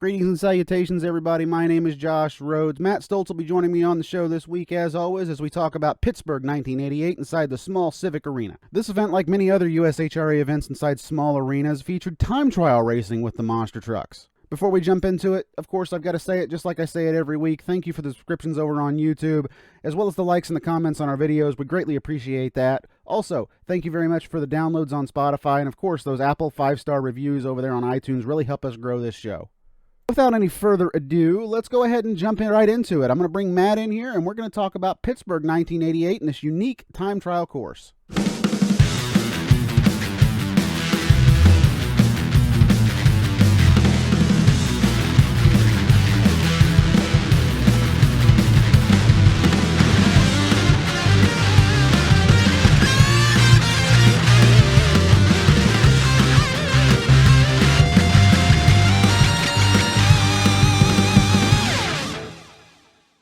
Greetings and salutations, everybody. My name is Josh Rhodes. Matt Stoltz will be joining me on the show this week, as always, as we talk about Pittsburgh 1988 inside the small Civic Arena. This event, like many other USHRA events inside small arenas, featured time trial racing with the monster trucks. Before we jump into it, of course, I've got to say it just like I say it every week. Thank you for the subscriptions over on YouTube, as well as the likes and the comments on our videos. We greatly appreciate that. Also, thank you very much for the downloads on Spotify, and of course, those Apple 5-star reviews over there on iTunes really help us grow this show. Without any further ado, let's go ahead and jump right into it. I'm going to bring Matt in here, and we're going to talk about Pittsburgh 1988 and this unique time trial course.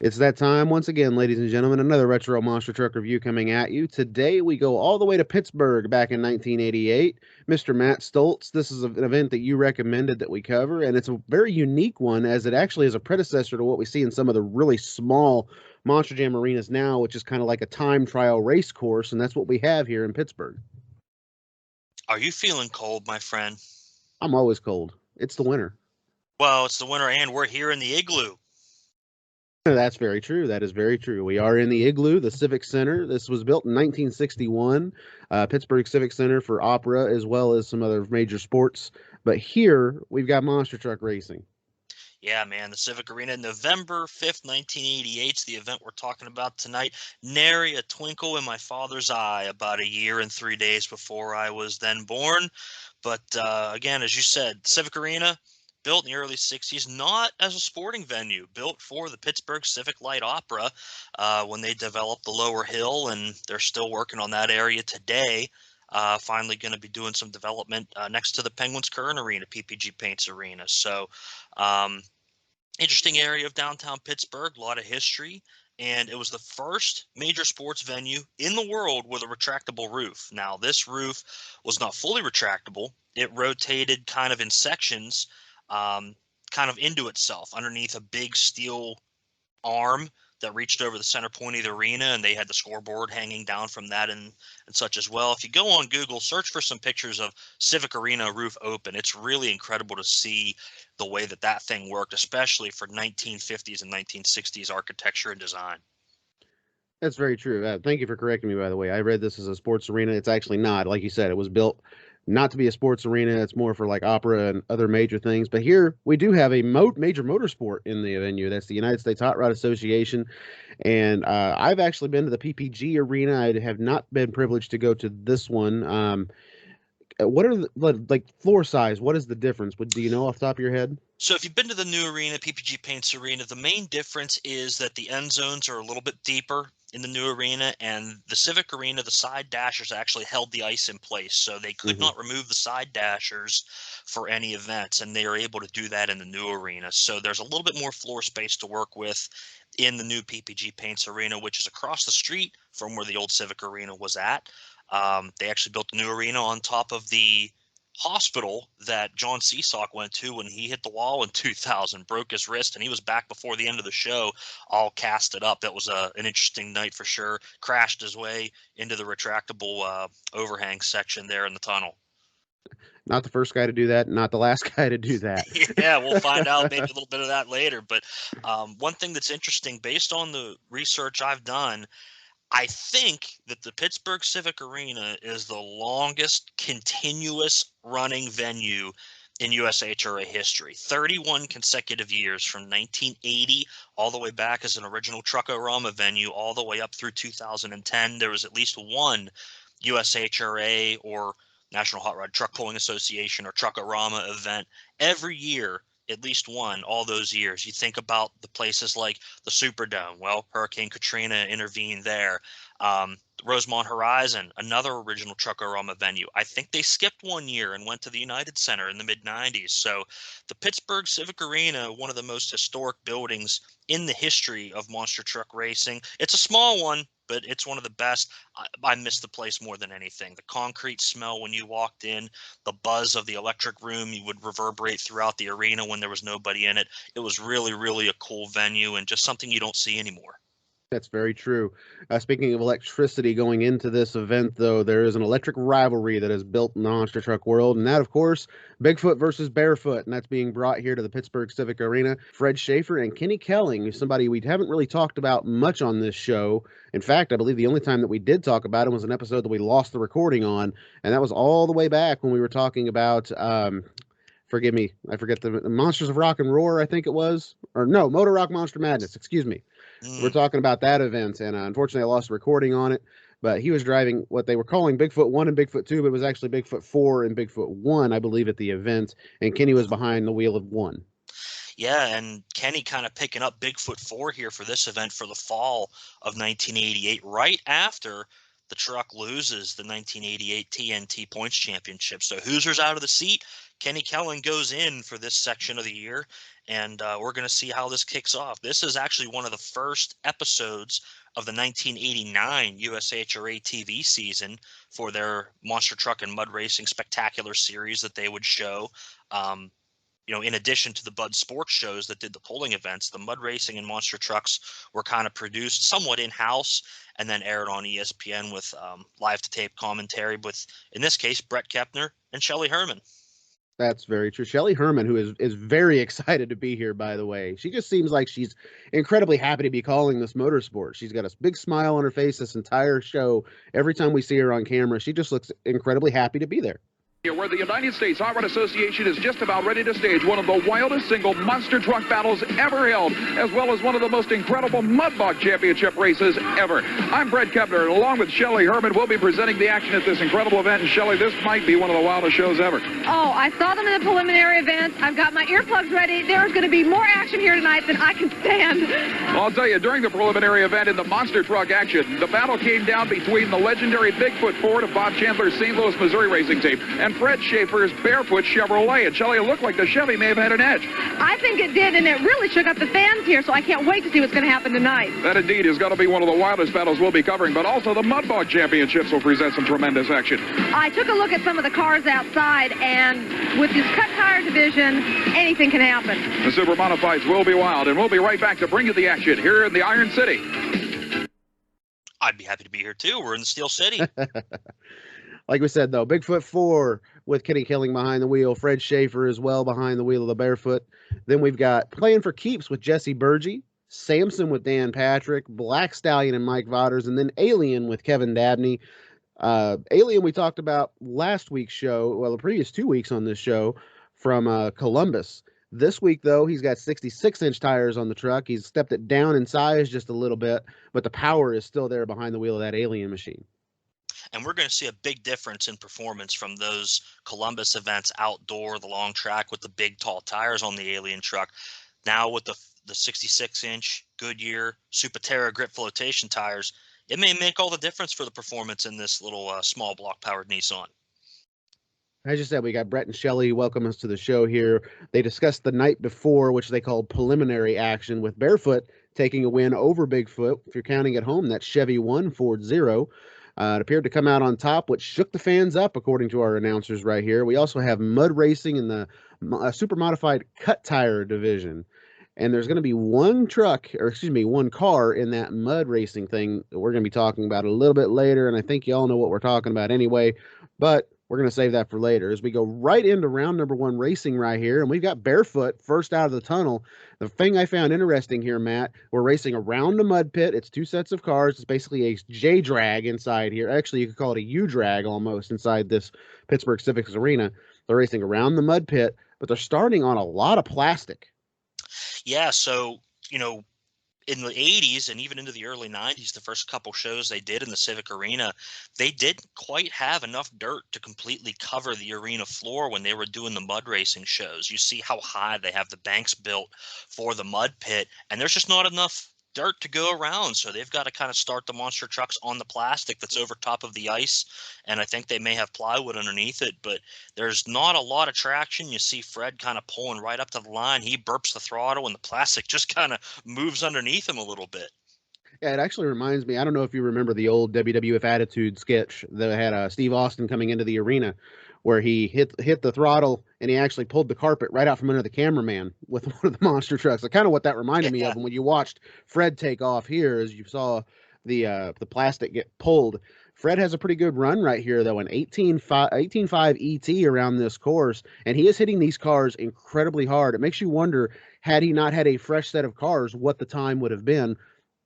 It's that time once again, ladies and gentlemen, another Retro Monster Truck review coming at you. Today we go all the way to Pittsburgh back in 1988. Mr. Matt Stoltz, this is an event that you recommended that we cover, and it's a very unique one as it actually is a predecessor to what we see in some of the really small Monster Jam arenas now, which is kind of like a time trial race course, and that's what we have here in Pittsburgh. Are you feeling cold, my friend? I'm always cold. It's the winter. Well, it's the winter, and we're here in the igloo. That's very true. That is very true. We are in the Igloo, the Civic Center. This was built in 1961, Pittsburgh Civic Center for opera as well as some other major sports. But here we've got monster truck racing. Yeah, man, the Civic Arena, November 5th, 1988 is the event we're talking about tonight. Nary a twinkle in my father's eye about a year and 3 days before I was then born. But again, as you said, Civic Arena, built in the early 60s, not as a sporting venue, built for the Pittsburgh Civic Light Opera when they developed the lower hill, and they're still working on that area today. Finally going to be doing some development next to the Penguins Current Arena, Ppg Paints Arena. So interesting area of downtown Pittsburgh, a lot of history. And it was the first major sports venue in the world with a retractable roof. Now, this roof was not fully retractable. It rotated kind of in sections, kind of into itself underneath a big steel arm that reached over the center point of the arena, and they had the scoreboard hanging down from that and such as well. If you go on Google, search for some pictures of Civic Arena roof open. It's really incredible to see the way that that thing worked, especially for 1950s and 1960s architecture and design. That's very true. Thank you for correcting me, by the way. I read this as a sports arena. It's actually not. Like you said, it was built not to be a sports arena. It's more for like opera and other major things. But here we do have a major motorsport in the venue. That's the United States Hot Rod Association. And I've actually been to the PPG Arena. I have not been privileged to go to this one. What are like floor size? What is the difference? Do you know off the top of your head? So if you've been to the new arena, Ppg Paints Arena, the main difference is that the end zones are a little bit deeper in the new arena, and the Civic Arena, the side dashers actually held the ice in place, so they could not remove the side dashers for any events, and they are able to do that in the new arena. So there's a little bit more floor space to work with in the new Ppg Paints Arena, which is across the street from where the old Civic Arena was at. They actually built the new arena on top of the hospital that John Seesock went to when he hit the wall in 2000, broke his wrist, and he was back before the end of the show, all casted up. That was an interesting night for sure. Crashed his way into the retractable overhang section there in the tunnel. Not the first guy to do that, not the last guy to do that. Yeah, we'll find out maybe a little bit of that later. But one thing that's interesting, based on the research I've done, I think that the Pittsburgh Civic Arena is the longest continuous running venue in USHRA history. 31 consecutive years from 1980 all the way back as an original Truckorama venue all the way up through 2010. There was at least one USHRA or National Hot Rod Truck Pulling Association or Truckorama event every year, at least one, all those years. You think about the places like the Superdome. Well, Hurricane Katrina intervened there. Rosemont Horizon, another original Truckorama venue. I think they skipped one year and went to the United Center in the mid-90s. So the Pittsburgh Civic Arena, one of the most historic buildings in the history of monster truck racing. It's a small one, but it's one of the best. I miss the place more than anything. The concrete smell when you walked in, the buzz of the electric room, you would reverberate throughout the arena when there was nobody in it. It was really, really a cool venue and just something you don't see anymore. That's very true. Speaking of electricity going into this event, though, there is an electric rivalry that is built in the monster truck world, and that, of course, Bigfoot versus Barefoot, and that's being brought here to the Pittsburgh Civic Arena. Fred Shafer and Kenny Kelling, who's somebody we haven't really talked about much on this show. In fact, I believe the only time that we did talk about him was an episode that we lost the recording on, and that was all the way back when we were talking about forgive me, I forget the Monsters of Rock and Roar, I think it was. Or no, Motor Rock Monster Madness, excuse me. We're talking about that event, and unfortunately I lost the recording on it, but he was driving what they were calling Bigfoot 1 and Bigfoot 2, but it was actually Bigfoot 4 and Bigfoot 1, I believe, at the event, and Kenny was behind the wheel of 1. Yeah, and Kenny kind of picking up Bigfoot 4 here for this event for the fall of 1988, right after the truck loses the 1988 TNT Points Championship. So Hoosier's out of the seat. Kenny Kelling goes in for this section of the year, and we're going to see how this kicks off. This is actually one of the first episodes of the 1989 USHRA TV season for their Monster Truck and Mud Racing Spectacular series that they would show. In addition to the Bud Sports shows that did the pulling events, the Mud Racing and Monster Trucks were kind of produced somewhat in-house and then aired on ESPN with live-to-tape commentary with, in this case, Brett Kepner and Shelley Herman. That's very true. Shelley Herman, who is very excited to be here, by the way. She just seems like she's incredibly happy to be calling this motorsport. She's got a big smile on her face this entire show. Every time we see her on camera, she just looks incredibly happy to be there. Where the United States Hot Rod Association is just about ready to stage one of the wildest single monster truck battles ever held, as well as one of the most incredible Mudbug Championship races ever. I'm Brett Kepner, and along with Shelley Herman, we'll be presenting the action at this incredible event. And Shelley, this might be one of the wildest shows ever. Oh, I saw them in the preliminary event. I've got my earplugs ready. There's going to be more action here tonight than I can stand. Well, I'll tell you, during the preliminary event in the monster truck action, the battle came down between the legendary Bigfoot Ford of Bob Chandler's St. Louis, Missouri racing team and Fred Shafer's Bearfoot Chevrolet. And Shelley, it looked like the Chevy may have had an edge. I think it did, and it really shook up the fans here, so I can't wait to see what's going to happen tonight. That indeed is going to be one of the wildest battles we'll be covering, but also the Mudbug Championships will present some tremendous action. I took a look at some of the cars outside, and with this cut tire division, anything can happen. The Super Modifieds will be wild, and we'll be right back to bring you the action here in the Iron City. I'd be happy to be here, too. We're in the Steel City. Like we said, though, Bigfoot 4 with Kenny Kelling behind the wheel, Fred Shafer as well behind the wheel of the Barefoot. Then we've got Playing for Keeps with Jesse Burgee, Samson with Dan Patrick, Black Stallion and Mike Vauders, and then Alien with Kevin Dabney. Alien we talked about last week's show, well, the previous 2 weeks on this show from Columbus. This week, though, he's got 66-inch tires on the truck. He's stepped it down in size just a little bit, but the power is still there behind the wheel of that Alien machine. And we're going to see a big difference in performance from those Columbus events outdoor, the long track with the big, tall tires on the Alien truck. Now with the 66-inch Goodyear Superterra grip flotation tires, it may make all the difference for the performance in this little small block-powered Nissan. As you said, we got Brett and Shelley welcome us to the show here. They discussed the night before, which they called preliminary action, with Barefoot taking a win over Bigfoot. If you're counting at home, that's Chevy 1, Ford 0. It appeared to come out on top, which shook the fans up, according to our announcers right here. We also have Mud Racing in the super modified cut tire division. And there's going to be one car in that Mud Racing thing that we're going to be talking about a little bit later. And I think you all know what we're talking about anyway. But we're going to save that for later as we go right into round number 1 racing right here. And we've got Barefoot first out of the tunnel. The thing I found interesting here, Matt, we're racing around the mud pit. It's 2 sets of cars. It's basically a J-drag inside here. Actually, you could call it a U-drag almost inside this Pittsburgh Civic Arena. They're racing around the mud pit, but they're starting on a lot of plastic. Yeah, so, in the 80s and even into the early 90s, the first couple shows they did in the Civic Arena, they didn't quite have enough dirt to completely cover the arena floor when they were doing the mud racing shows. You see how high they have the banks built for the mud pit, and there's just not enough dirt to go around, so they've got to kind of start the monster trucks on the plastic that's over top of the ice, and I think they may have plywood underneath it, but there's not a lot of traction. You see Fred kind of pulling right up to the line. He burps the throttle, and the plastic just kind of moves underneath him a little bit. Yeah, it actually reminds me, I don't know if you remember the old WWF Attitude sketch that had Steve Austin coming into the arena, where he hit the throttle and he actually pulled the carpet right out from under the cameraman with one of the monster trucks. That's kind of what that reminded me of. And when you watched Fred take off here, as you saw the plastic get pulled, Fred has a pretty good run right here, though, an 18.5 ET around this course, and he is hitting these cars incredibly hard. It makes you wonder, had he not had a fresh set of cars, what the time would have been.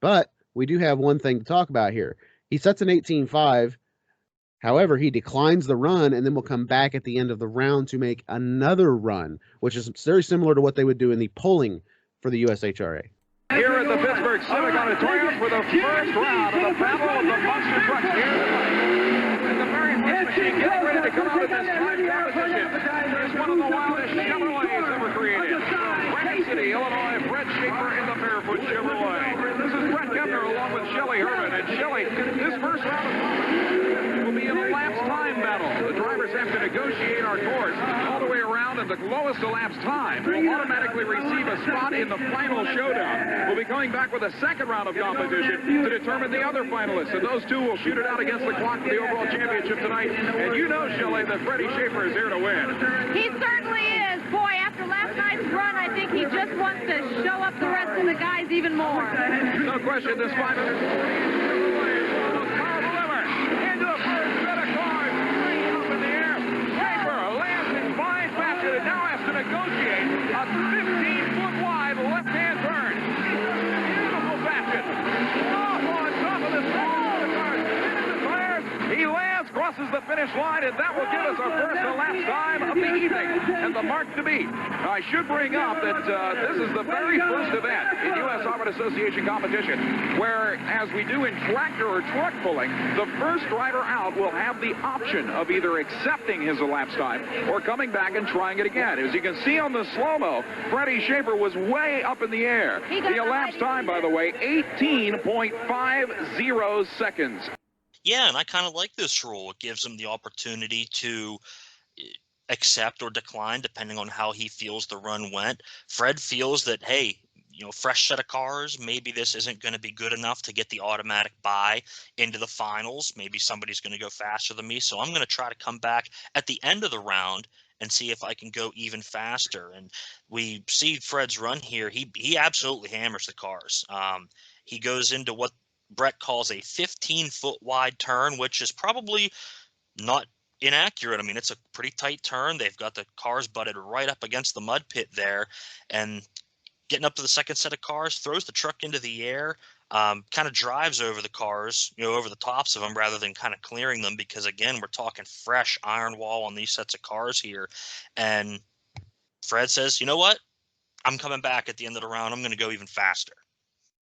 But we do have one thing to talk about here. He sets an 18.5. However, he declines the run and then will come back at the end of the round to make another run, which is very similar to what they would do in the polling for the USHRA. Here at the Pittsburgh Civic Auditorium for the first round of the Battle of the Monster Trucks here tonight. And the very first machine getting ready to come out in this time competition is one of the wildest Chevrolets ever created. Rapid City, Illinois, Fred Shafer in the Bearfoot Chevrolet. This is Brett Kepner along with Shelley Herman. And Shelley, this first round will be an elapsed time battle. The drivers have to negotiate our course all the way around, and the lowest elapsed time will automatically receive a spot in the final showdown. We'll be coming back with a second round of competition to determine the other finalists, and those two will shoot it out against the clock for the overall championship tonight. And you know, Shelley, that Freddy Shafer is here to win. He certainly is. Boy, after last night's run, I think he just wants to show up the rest of the guys even more. No question, this 540 negotiate a 15-foot wide left-hand turn. Beautiful fashion. Off on top of the second of the cars. Into tires. He lands, crosses the finish line, and that will give us our first elapsed time of the evening and the mark to beat. Now, I should bring up that this is the very first event in U.S. Off-Road Association competition where, as we do in tractor or truck pulling, the first driver out will have the option of either accepting his elapsed time or coming back and trying it again. As you can see on the slow-mo, Freddy Shafer was way up in the air. The elapsed time, by the way, 18.50 seconds. Yeah, and I kind of like this rule. It gives him the opportunity to accept or decline depending on how he feels the run went. Fred feels that, hey, fresh set of cars, maybe this isn't going to be good enough to get the automatic bye into the finals. Maybe somebody's going to go faster than me, so I'm going to try to come back at the end of the round and see if I can go even faster. And we see Fred's run here. He absolutely hammers the cars. He goes into what Brett calls a 15-foot wide turn, which is probably not inaccurate. I mean, it's a pretty tight turn. They've got the cars butted right up against the mud pit there, and getting up to the second set of cars, throws the truck into the air, kind of drives over the cars, over the tops of them rather than kind of clearing them, because, again, we're talking fresh iron wall on these sets of cars here. And Fred says, you know what? I'm coming back at the end of the round. I'm going to go even faster.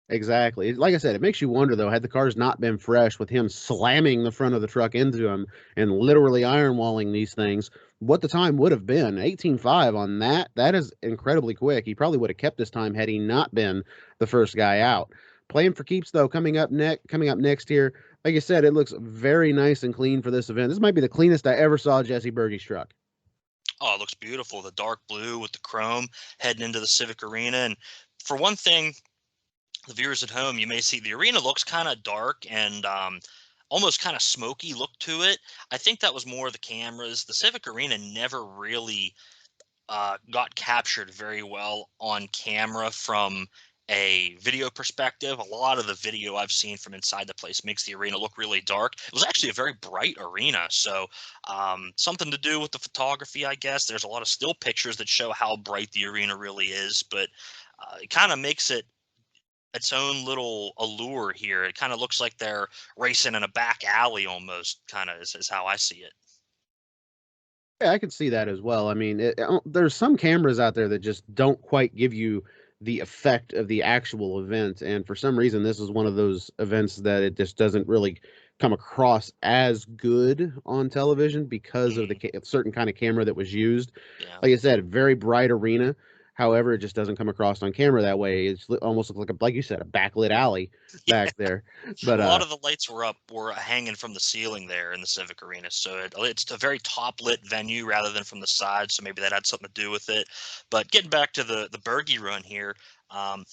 Exactly. Like I said, it makes you wonder, though, had the cars not been fresh, with him slamming the front of the truck into him and literally iron walling these things, what the time would have been. 18.5 on that. That is incredibly quick. He probably would have kept his time had he not been the first guy out. Playing for keeps, though, coming up next here. Like I said, it looks very nice and clean for this event. This might be the cleanest I ever saw Jesse Berge's truck. Oh, it looks beautiful. The dark blue with the chrome heading into the Civic Arena. And for one thing, the viewers at home, you may see the arena looks kind of dark and almost kind of smoky look to it. I think that was more the cameras. The Civic Arena never really got captured very well on camera from a video perspective. A lot of the video I've seen from inside the place makes the arena look really dark. It was actually a very bright arena, so something to do with the photography, I guess. There's a lot of still pictures that show how bright the arena really is, but it kind of makes it its own little allure here. It kind of looks like they're racing in a back alley almost, kind of is how I see it. Yeah, I could see that as well. I mean, there's some cameras out there that just don't quite give you the effect of the actual event, and for some reason this is one of those events that it just doesn't really come across as good on television because of the certain kind of camera that was used. Yeah. Like I said, very bright arena. However, it just doesn't come across on camera that way. It's almost looks like you said, a backlit alley back there. But a lot of the lights were hanging from the ceiling there in the Civic Arena, so it's a very top lit venue rather than from the side. So maybe that had something to do with it. But getting back to the Berge run here,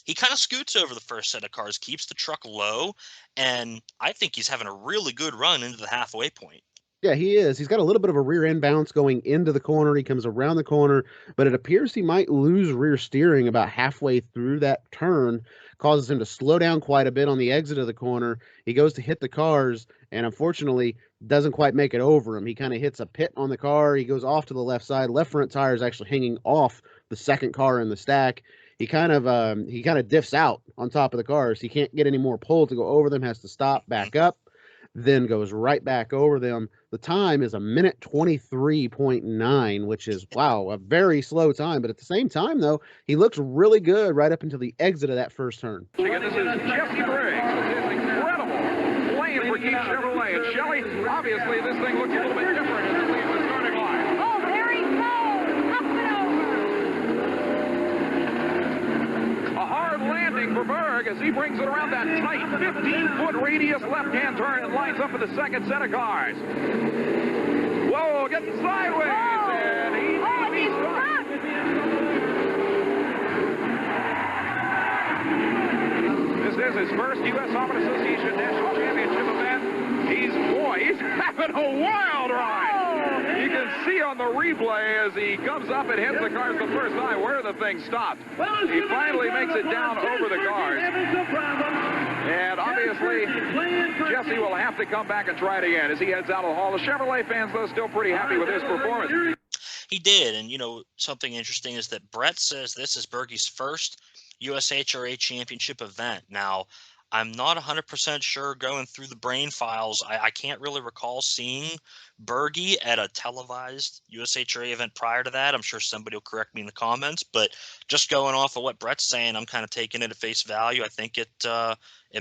he kind of scoots over the first set of cars, keeps the truck low, and I think he's having a really good run into the halfway point. yeah, he is. He's got a little bit of a rear end bounce going into the corner. He comes around the corner, but it appears he might lose rear steering about halfway through that turn, causes him to slow down quite a bit on the exit of the corner. He goes to hit the cars and unfortunately doesn't quite make it over him. He kind of hits a pit on the car. He goes off to the left side. Left front tire is actually hanging off the second car in the stack. He kind of diffs out on top of the cars. He can't get any more pull to go over them, has to stop, back up, then goes right back over them. The time is 1:23.9, which is, wow, a very slow time. But at the same time, though, he looks really good right up until the exit of that first turn. This is Jesse Briggs. It's incredible. Playing for Keith Chevrolet. And Shelley, obviously, this thing looks a little bit different as it leaves the starting line. Oh, there he goes. Up and over. A hard landing for Berg as he brings it around that tight 15-foot radius left-hand turn and lines up for the second set of cars. Whoa, getting sideways. And he's stuck. This is his first U.S. Harvard Association National Championship event. He's having a wild ride. You can see on the replay as he comes up and hits the cars the first time where the thing stopped. He finally makes it down over the cars. And obviously, Jesse will have to come back and try it again as he heads out of the hall. The Chevrolet fans, though, still pretty happy with his performance. He did, and something interesting is that Brett says this is Berge's first USHRA championship event. Now, I'm not 100% sure going through the brain files. I can't really recall seeing Berge at a televised USHRA event prior to that. I'm sure somebody will correct me in the comments, but just going off of what Brett's saying, I'm kind of taking it at face value. I think it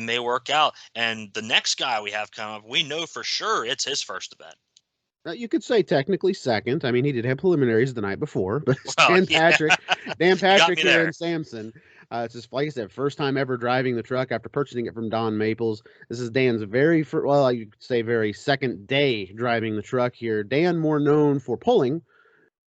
may work out. And the next guy we have coming up, we know for sure it's his first event. You could say technically second. I mean, he did have preliminaries the night before, but Well, Dan Patrick here there. in Sampson. It's just, like I said, first time ever driving the truck after purchasing it from Don Maples. This is Dan's very second day driving the truck here. Dan more known for pulling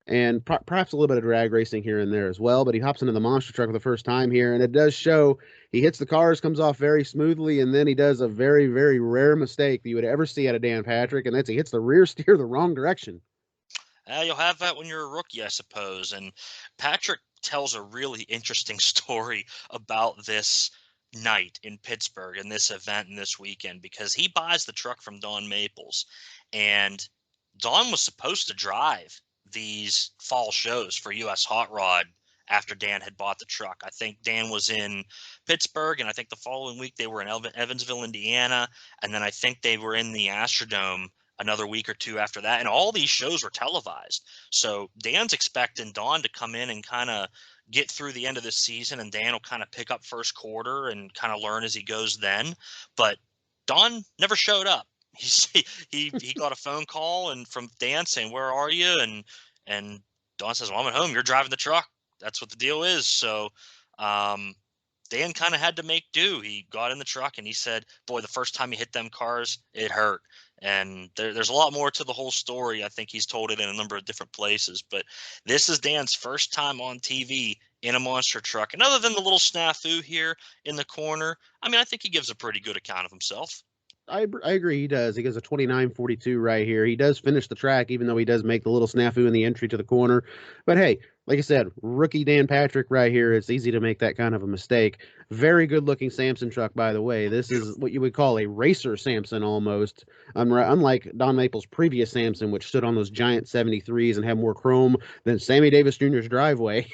and perhaps a little bit of drag racing here and there as well, but he hops into the monster truck for the first time here, and it does show he hits the cars, comes off very smoothly, and then he does a very, very rare mistake that you would ever see out of Dan Patrick, and that's he hits the rear steer the wrong direction. You'll have that when you're a rookie, I suppose. And Patrick tells a really interesting story about this night in Pittsburgh and this event and this weekend, because he buys the truck from Don Maples, and Don was supposed to drive these fall shows for US Hot Rod after Dan had bought the truck. I think Dan was in Pittsburgh, and I think the following week they were in Evansville, Indiana, and then I think they were in the Astrodome another week or two after that, and all these shows were televised. So Dan's expecting Don to come in and kind of get through the end of the season, and Dan will kind of pick up first quarter and kind of learn as he goes then. But Don never showed up. He got a phone call and from Dan saying, "Where are you?" And Don says, "Well, I'm at home. You're driving the truck. That's what the deal is." So Dan kind of had to make do. He got in the truck and he said, "Boy, the first time he hit them cars, it hurt." And there's a lot more to the whole story. I think he's told it in a number of different places. But this is Dan's first time on TV in a monster truck. And other than the little snafu here in the corner, I mean, I think he gives a pretty good account of himself. I agree, he does. He goes a 29.42 right here. He does finish the track, even though he does make the little snafu in the entry to the corner. But hey, like I said, rookie Dan Patrick right here. It's easy to make that kind of a mistake. Very good-looking Samson truck, by the way. This is what you would call a racer Samson almost. Unlike Don Maples' previous Samson, which stood on those giant 73s and had more chrome than Sammy Davis Jr.'s driveway.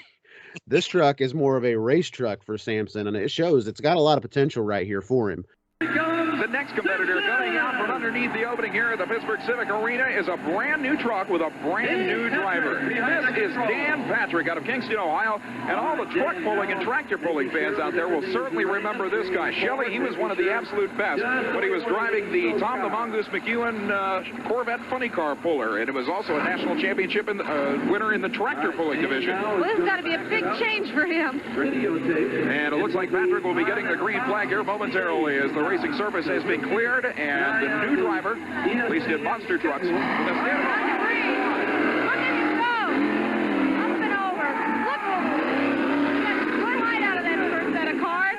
This truck is more of a race truck for Samson, and it shows. It's got a lot of potential right here for him. The next competitor coming out from underneath the opening here at the Pittsburgh Civic Arena is a brand new truck with a brand new driver. This is Dan Patrick out of Kingston, Ohio, and all the truck pulling and tractor pulling fans out there will certainly remember this guy. Shelley, he was one of the absolute best when he was driving the Tom the Mongoose McEwen Corvette funny car puller, and it was also a national championship winner in the tractor pulling division. Well, this has got to be a big change for him. And it looks like Patrick will be getting the green flag here momentarily as the racing surface has been cleared, and the new driver, at least in monster trucks, with a stand-up. Look at him go! Up and over. Look! Good light out of that first set of cars.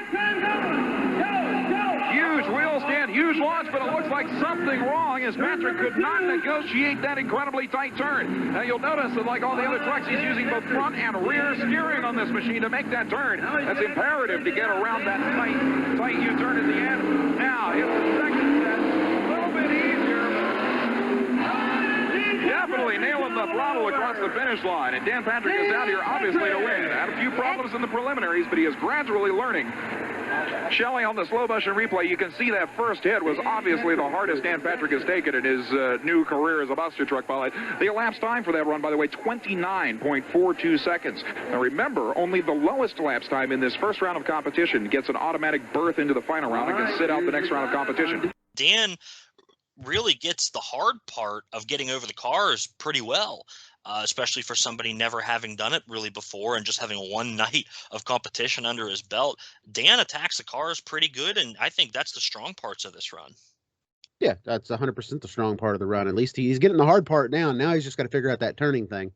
Huge wheel stand, huge launch, but it looks like something wrong as Patrick could not negotiate that incredibly tight turn. Now you'll notice that like all the other trucks, he's using both front and rear steering on this machine to make that turn. That's imperative to get around that tight U-turn at the end. Now, it's the second set, a little bit easier, but definitely nailing the throttle across the finish line. And Dan Patrick is out here obviously to win. Had a few problems in the preliminaries, but he is gradually learning. Shelley, on the slow motion replay, you can see that first hit was obviously the hardest Dan Patrick has taken in his new career as a monster truck pilot. The elapsed time for that run, by the way, 29.42 seconds. Now remember, only the lowest elapsed time in this first round of competition gets an automatic berth into the final round and can sit out the next round of competition. Dan really gets the hard part of getting over the cars pretty well. Especially for somebody never having done it really before and just having one night of competition under his belt. Dan attacks the cars pretty good, and I think that's the strong parts of this run. Yeah, that's 100% the strong part of the run. At least he's getting the hard part down. Now he's just got to figure out that turning thing.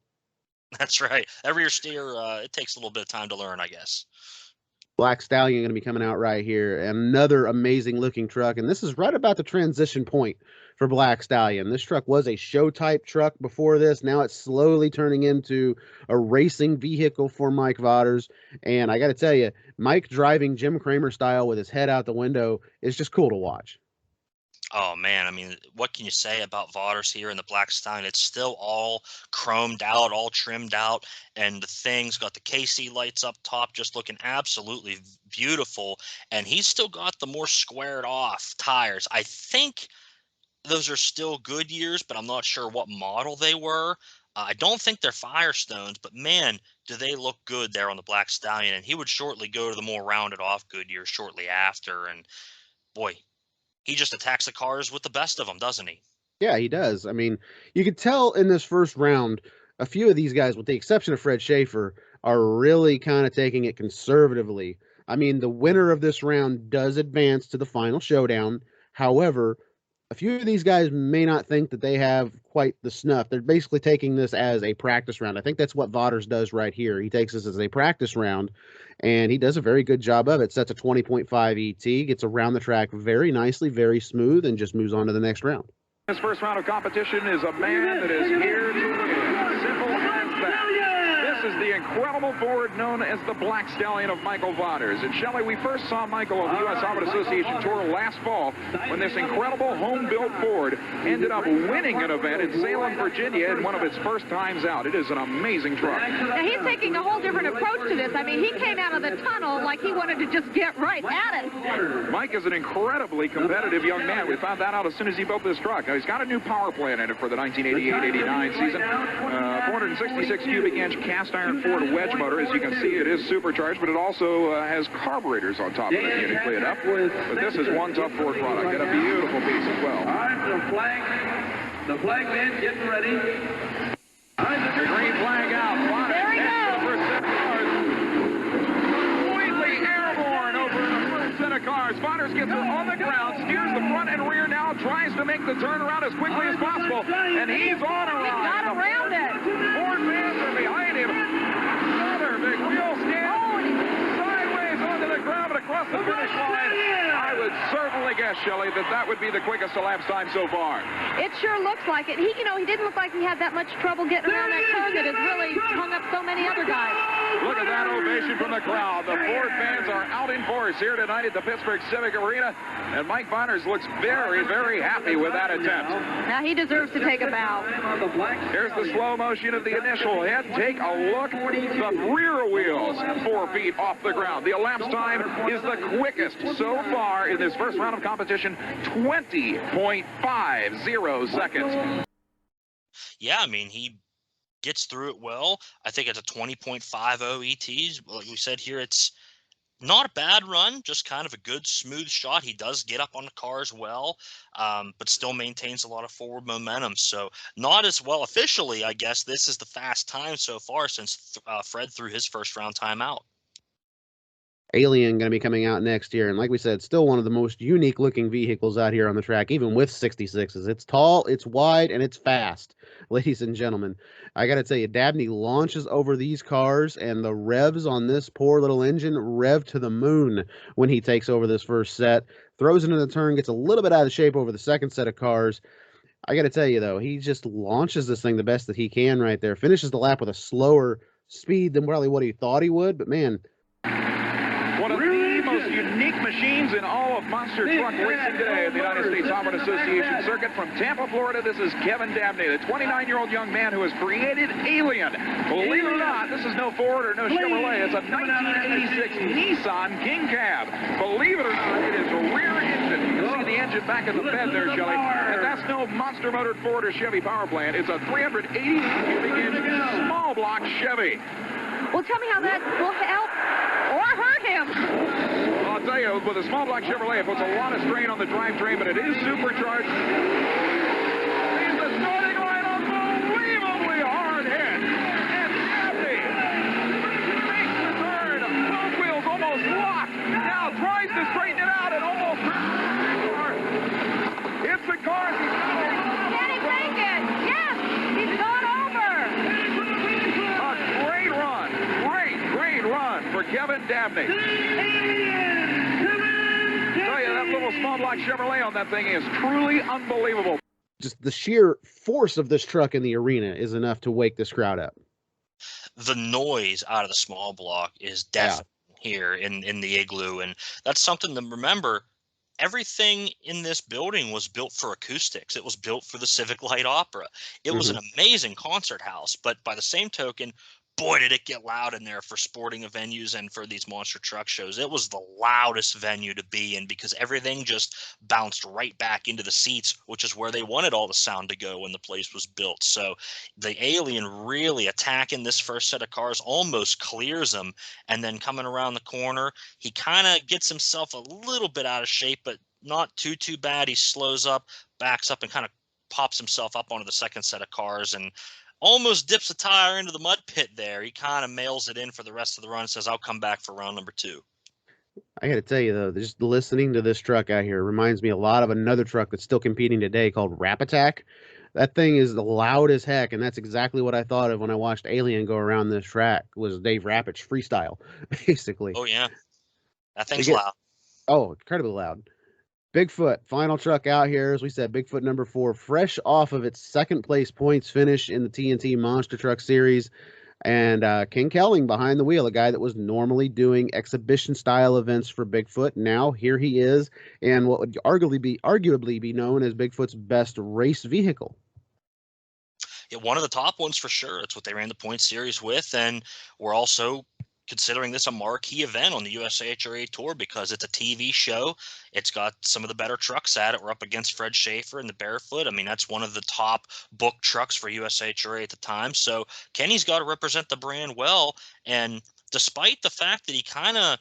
That's right. That rear steer, it takes a little bit of time to learn, I guess. Black Stallion going to be coming out right here. Another amazing looking truck. And this is right about the transition point for Black Stallion. This truck was a show type truck before this. Now it's slowly turning into a racing vehicle for Mike Vauders. And I got to tell you, Mike driving Jim Cramer style with his head out the window is just cool to watch. Oh, man, I mean, what can you say about Vauders here in the Black Stallion? It's still all chromed out, all trimmed out, and the thing's got the KC lights up top just looking absolutely beautiful, and he's still got the more squared off tires. I think those are still Goodyears, but I'm not sure what model they were. I don't think they're Firestones, but, man, do they look good there on the Black Stallion, and he would shortly go to the more rounded off Goodyear shortly after, and, boy, he just attacks the cars with the best of them, doesn't he? Yeah, he does. I mean, you could tell in this first round, a few of these guys, with the exception of Fred Shafer, are really kind of taking it conservatively. I mean, the winner of this round does advance to the final showdown. However, a few of these guys may not think that they have quite the snuff. They're basically taking this as a practice round. I think that's what Vauders does right here. He takes this as a practice round, and he does a very good job of it. Sets a 20.5 ET, gets around the track very nicely, very smooth, and just moves on to the next round. This first round of competition is a man that is here to win. Simple as that. This is the incredible Ford known as the Black Stallion of Michael Vauders. And Shelley, we first saw Michael on the U.S. Auto Association Tour last fall when this incredible home-built Ford ended up winning an event in Salem, Virginia in one of its first times out. It is an amazing truck. Now, he's taking a whole different approach to this. I mean, he came out of the tunnel like he wanted to just get right at it. Mike is an incredibly competitive young man. We found that out as soon as he built this truck. Now, he's got a new power plant in it for the 1988-89 season. 466 cubic inch cast iron Ford wedge motor. As you can see, it is supercharged, but it also has carburetors on top of it, uniquely enough. But this is one tough Ford product and a beautiful piece as well. All right, the flag man getting ready. The green flag out. There he goes. Completely airborne over the first set of cars. Vauders gets her on the ground, steers the front and rear now, tries to make the turnaround as quickly as possible, and he's on a ride. He got around it. Ford fans are behind him. Another big wheel stand. Sideways onto the ground, but across the finish line. I would certainly guess, Shelley, that would be the quickest elapsed time so far. It sure looks like it. He didn't look like he had that much trouble getting around that curve that has really hung up so many other guys. Look at that ovation from the crowd. The Ford fans are out in force here tonight at the Pittsburgh Civic Arena, and Mike Vauders looks very, very happy with that attempt. Now he deserves to take a bow. Here's the slow motion of the initial hit. Take a look. The rear wheels 4 feet off the ground. The elapsed time is the quickest so far in this first round of competition, 20.50 seconds. Yeah, I mean, he gets through it well. I think it's a 20.50 ETs. Like we said here, it's not a bad run, just kind of a good, smooth shot. He does get up on the cars well, but still maintains a lot of forward momentum. So not as well officially, I guess. This is the fast time so far since Fred threw his first round time out. Alien going to be coming out next year, and like we said, still one of the most unique looking vehicles out here on the track, even with 66s. It's tall, it's wide, and it's fast, ladies and gentlemen. I got to tell you, Dabney launches over these cars, and the revs on this poor little engine rev to the moon when he takes over this first set, throws it into the turn, gets a little bit out of shape over the second set of cars. I got to tell you, though, he just launches this thing the best that he can right there, finishes the lap with a slower speed than probably what he thought he would, but man, one of the most unique machines in all of monster truck racing today at the United States Auto Association circuit. From Tampa, Florida, this is Kevin Dabney, the 29-year-old young man who has created Alien. Believe it or not, this is no Ford or no Chevrolet. It's a 1986 Nissan King Cab. Believe it or not, it is a rear engine. You can see the engine back in the bed there, Shelley. And that's no monster-motored Ford or Chevy power plant. It's a 380 cubic inch small block Chevy. Well, tell me how that will help or hurt him. Well, I'll tell you, with a small block Chevrolet, it puts a lot of strain on the drivetrain, but it is supercharged. He's the starting line, unbelievably hard hit. And Dabney makes the turn. Both wheels almost locked. Now tries to straighten it out and almost hits the car. Can he break it? Yes, he's gone over. A great run. Great run for Kevin Dabney. Tell you, that little small block Chevrolet on that thing is truly unbelievable. just the sheer force of this truck in the arena is enough to wake this crowd up. The noise out of the small block is deafening here in the igloo, and that's something to remember. Everything in this building was built for acoustics. It was built for the Civic Light Opera. It was an amazing concert house, but by the same token, boy, did it get loud in there for sporting venues and for these monster truck shows. It was the loudest venue to be in because everything just bounced right back into the seats, which is where they wanted all the sound to go when the place was built. So the Alien really attacking this first set of cars almost clears them, and then coming around the corner, he kind of gets himself a little bit out of shape, but not too bad. He slows up, backs up, and kind of pops himself up onto the second set of cars and almost dips a tire into the mud pit there. He kind of mails it in for the rest of the run and says, I'll come back for round number 2. I got to tell you, though, just listening to this truck out here reminds me a lot of another truck that's still competing today called Rap Attack. That thing is loud as heck, and that's exactly what I thought of when I watched Alien go around this track, was Dave Rapich freestyle, basically. Oh, yeah. That thing's loud. Oh, incredibly loud. Bigfoot, final truck out here. As we said, Bigfoot number 4, fresh off of its second place points finish in the TNT Monster Truck Series. And King Kelling behind the wheel, a guy that was normally doing exhibition style events for Bigfoot. Now here he is, and what would arguably be known as Bigfoot's best race vehicle. Yeah, one of the top ones for sure. It's what they ran the point series with, and we're also considering this a marquee event on the USHRA Tour because it's a TV show. It's got some of the better trucks at it. We're up against Fred Shafer and the Bearfoot. I mean, that's one of the top book trucks for USHRA at the time. So Kenny's got to represent the brand well. And despite the fact that he kind of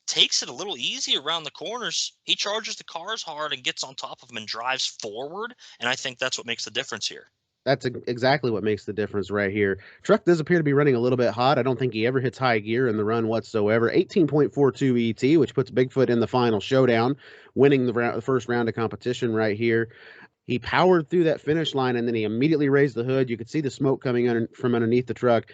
takes it a little easy around the corners, he charges the cars hard and gets on top of them and drives forward. And I think that's what makes the difference here. That's exactly what makes the difference right here. Truck does appear to be running a little bit hot. I don't think he ever hits high gear in the run whatsoever. 18.42 ET, which puts Bigfoot in the final showdown, winning the first round of competition right here. He powered through that finish line, and then he immediately raised the hood. You could see the smoke coming from underneath the truck.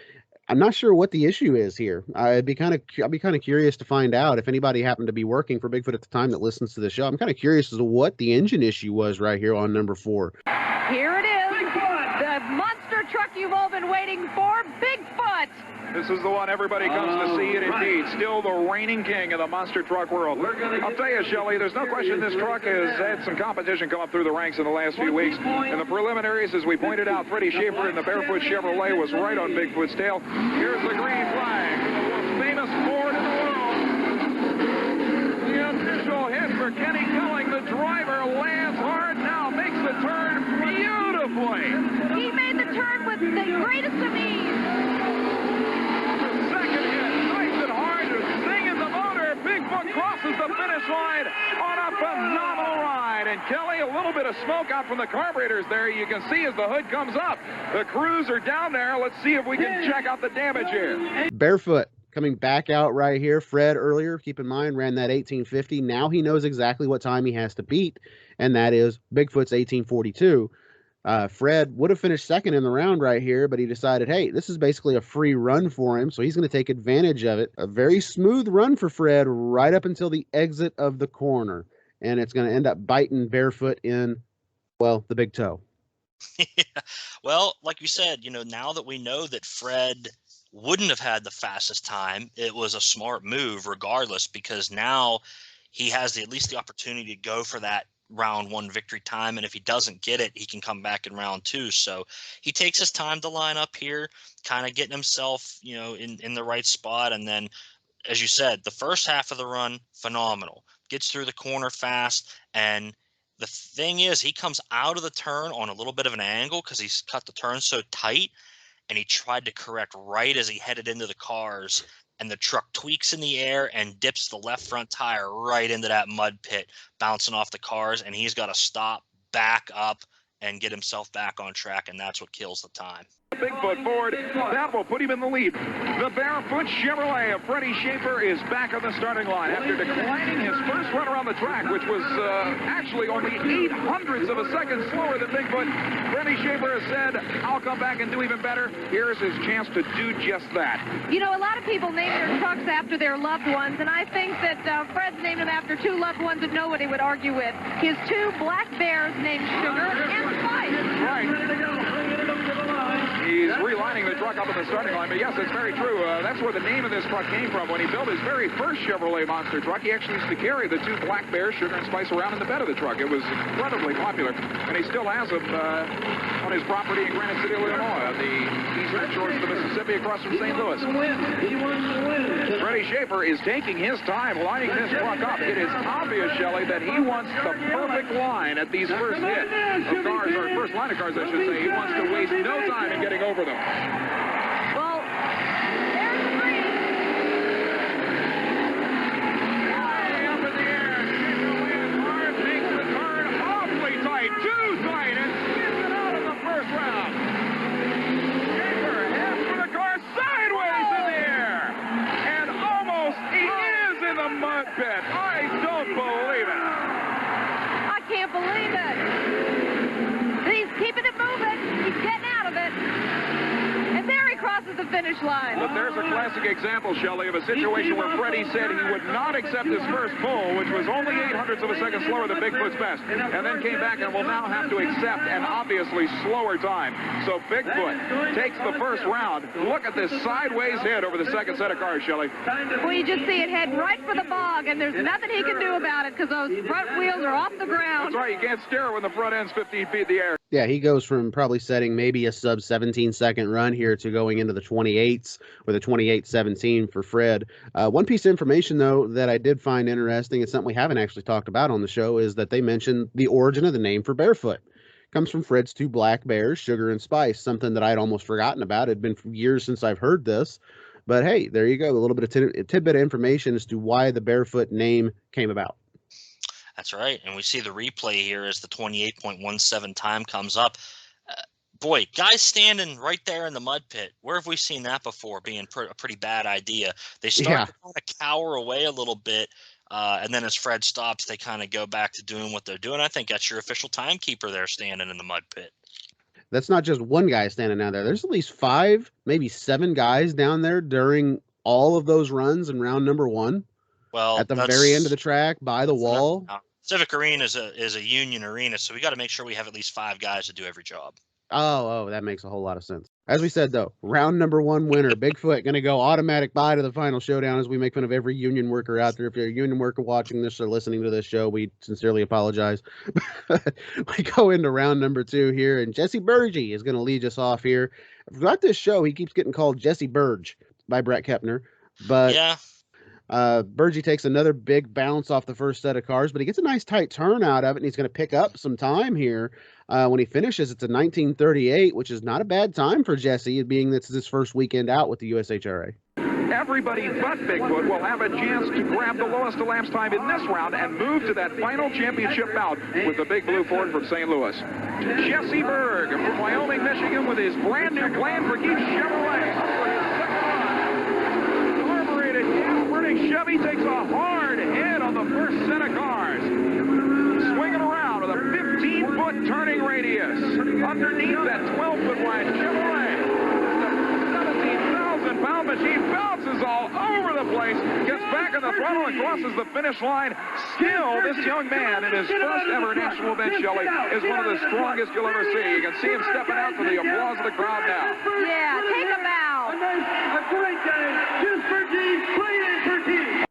I'm not sure what the issue is here. I'd be kind of curious to find out if anybody happened to be working for Bigfoot at the time that listens to the show. I'm kind of curious as to what the engine issue was right here on number 4. Here it is. The monster truck you've all been waiting for, Bigfoot. This is the one everybody comes to see, and indeed, still the reigning king of the monster truck world. I'll tell you, Shelley, there's no question this truck has had some competition come up through the ranks in the last few weeks. In the preliminaries, as we pointed out, Freddy Shafer in the Bearfoot Chevrolet was right on Bigfoot's tail. Here's the green flag, the most famous Ford in the world. The official hit for for Kenny Killing. The driver lands hard now, makes the turn beautifully. He made the turn with the greatest of ease. Second hit, nice and hard, singing the motor. Bigfoot crosses the finish line on a phenomenal ride. And Kelly, a little bit of smoke out from the carburetors there. You can see as the hood comes up. The crews are down there. Let's see if we can check out the damage here. Barefoot coming back out right here. Fred earlier, keep in mind, ran that 1850. Now he knows exactly what time he has to beat, and that is Bigfoot's 1842. Fred would have finished second in the round right here, but he decided, hey, this is basically a free run for him, so he's going to take advantage of it. A very smooth run for Fred right up until the exit of the corner, and it's going to end up biting Barefoot in, well, the big toe. Yeah. Well, like you said, now that we know that Fred wouldn't have had the fastest time, it was a smart move regardless, because now he has at least the opportunity to go for that round one victory time, and if he doesn't get it, he can come back in round two. So he takes his time to line up here, kind of getting himself in the right spot. And then, as you said, the first half of the run, phenomenal, gets through the corner fast. And the thing is, he comes out of the turn on a little bit of an angle because he's cut the turn so tight, and he tried to correct right as he headed into the cars, and the truck tweaks in the air and dips the left front tire right into that mud pit, bouncing off the cars, and he's got to stop, back up, and get himself back on track, and that's what kills the time. Bigfoot forward, that will put him in the lead. The Bearfoot Chevrolet of Freddy Shafer is back on the starting line after declining his first run around the track, which was actually only 0.08 of a second slower than Bigfoot. Freddy Shafer has said, I'll come back and do even better. Here's his chance to do just that. A lot of people name their trucks after their loved ones, and I think that Fred's named them after two loved ones that nobody would argue with. His two black bears named Sugar and Spice. Right. He's relining the truck up at the starting line, but yes, it's very true. That's where the name of this truck came from. When he built his very first Chevrolet monster truck, he actually used to carry the two black bears, Sugar and Spice, around in the bed of the truck. It was incredibly popular, and he still has them on his property in Granite City, Illinois, on the eastern shores of the Mississippi across from St. Louis. Freddy Shafer is taking his time lining this truck up. It is obvious, Shelley, that he wants the perfect line at these first hit of cars, or first line of cars, I should say. He wants to waste no time in getting over them. Well, there's three. Way up in the air. Shafer hard, makes the turn awfully tight, too tight, and skips it out in the first round. Shafer heads for the car sideways in the air, and almost he is in the mud pit. I don't believe it. I can't believe it. He's keeping it moving. He's getting out of it. And there he crosses the finish line. But there's a classic example, Shelley, of a situation where Freddy said he would not accept his first pull, which was only 0.08 of a second slower than Bigfoot's best, and then came back and will now have to accept an obviously slower time. So Bigfoot takes the first round. Look at this sideways hit over the second set of cars, Shelley. Well, you just see it head right for the bog, and there's nothing he can do about it because those front wheels are off the ground. That's right, you can't steer when the front end's 15 feet in the air. Yeah, he goes from probably setting maybe a sub 17-second run here to going into the 28s with a 28.17 for Fred. One piece of information, though, that I did find interesting, it's something we haven't actually talked about on the show, is that they mentioned the origin of the name for Barefoot. Comes from Fred's two black bears, Sugar and Spice, something that I'd almost forgotten about. It had been years since I've heard this. But hey, there you go, a little bit of tidbit of information as to why the Barefoot name came about. That's right. And we see the replay here as the 28.17 time comes up. Boy, guys standing right there in the mud pit. Where have we seen that before being a pretty bad idea? They start to kind of cower away a little bit. And then as Fred stops, they kind of go back to doing what they're doing. I think that's your official timekeeper there standing in the mud pit. That's not just one guy standing down there. There's at least 5, maybe 7 guys down there during all of those runs in round number 1. Well, at the very end of the track, by the wall. Civic Arena is a union arena, so we got to make sure we have at least 5 guys to do every job. Oh, that makes a whole lot of sense. As we said, though, round number 1 winner, Bigfoot, going to go automatic bye to the final showdown as we make fun of every union worker out there. If you're a union worker watching this or listening to this show, we sincerely apologize. We go into round number 2 here, and Jesse Burgey is going to lead us off here. Throughout this show, he keeps getting called Jesse Burge by Brett Kepner, but yeah. Burgee takes another big bounce off the first set of cars, but he gets a nice tight turn out of it, and he's going to pick up some time here. When he finishes, it's a 19:38, which is not a bad time for Jesse, being that's his first weekend out with the USHRA. Everybody but Bigfoot will have a chance to grab the lowest elapsed time in this round and move to that final championship bout with the big blue Ford from St. Louis. Jesse Berg from Wyoming, Michigan, with his brand new plan for Keith Chevrolet. For his second run. Carbureted gas-burning Chevy takes a hard hit on the first set of cars. Swinging around with a 15-foot turning radius. Underneath that 12-foot wide Chevrolet. Pound machine bounces all over the place, gets back on the throttle and crosses the finish line. Still, this young man in his first ever national event, Shelley, is one of the strongest you'll ever see. You can see him stepping out for the applause of the crowd now. Yeah, take him out. A great game. Just for G, playing for G.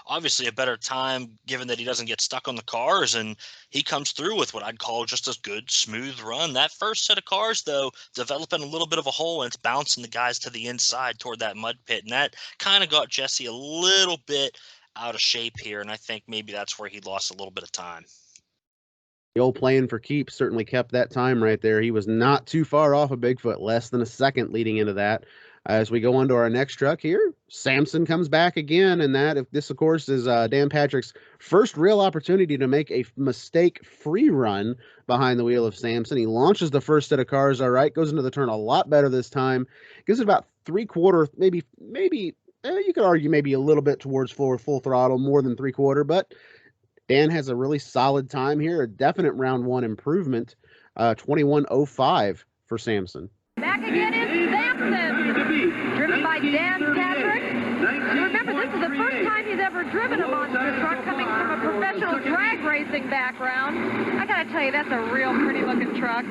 Obviously a better time given that he doesn't get stuck on the cars, and he comes through with what I'd call just a good smooth run. That first set of cars, though, developing a little bit of a hole, and it's bouncing the guys to the inside toward that mud pit, and that kind of got Jesse a little bit out of shape here, and I think maybe that's where he lost a little bit of time. The old playing for keeps certainly kept that time right there. He was not too far off of Bigfoot, less than a second leading into that. As we go on to our next truck here, Samson comes back again, and this, of course, is Dan Patrick's first real opportunity to make a mistake-free run behind the wheel of Samson. He launches the first set of cars all right, goes into the turn a lot better this time, gives it about three-quarter, maybe you could argue maybe a little bit towards full throttle, more than three-quarter, but Dan has a really solid time here, a definite round one improvement, 21:05 for Samson. Back again is Samson, driven by Dan Patrick. You remember, this is the first time he's ever driven a monster truck, coming from a professional drag racing background. I gotta tell you, that's a real pretty-looking truck.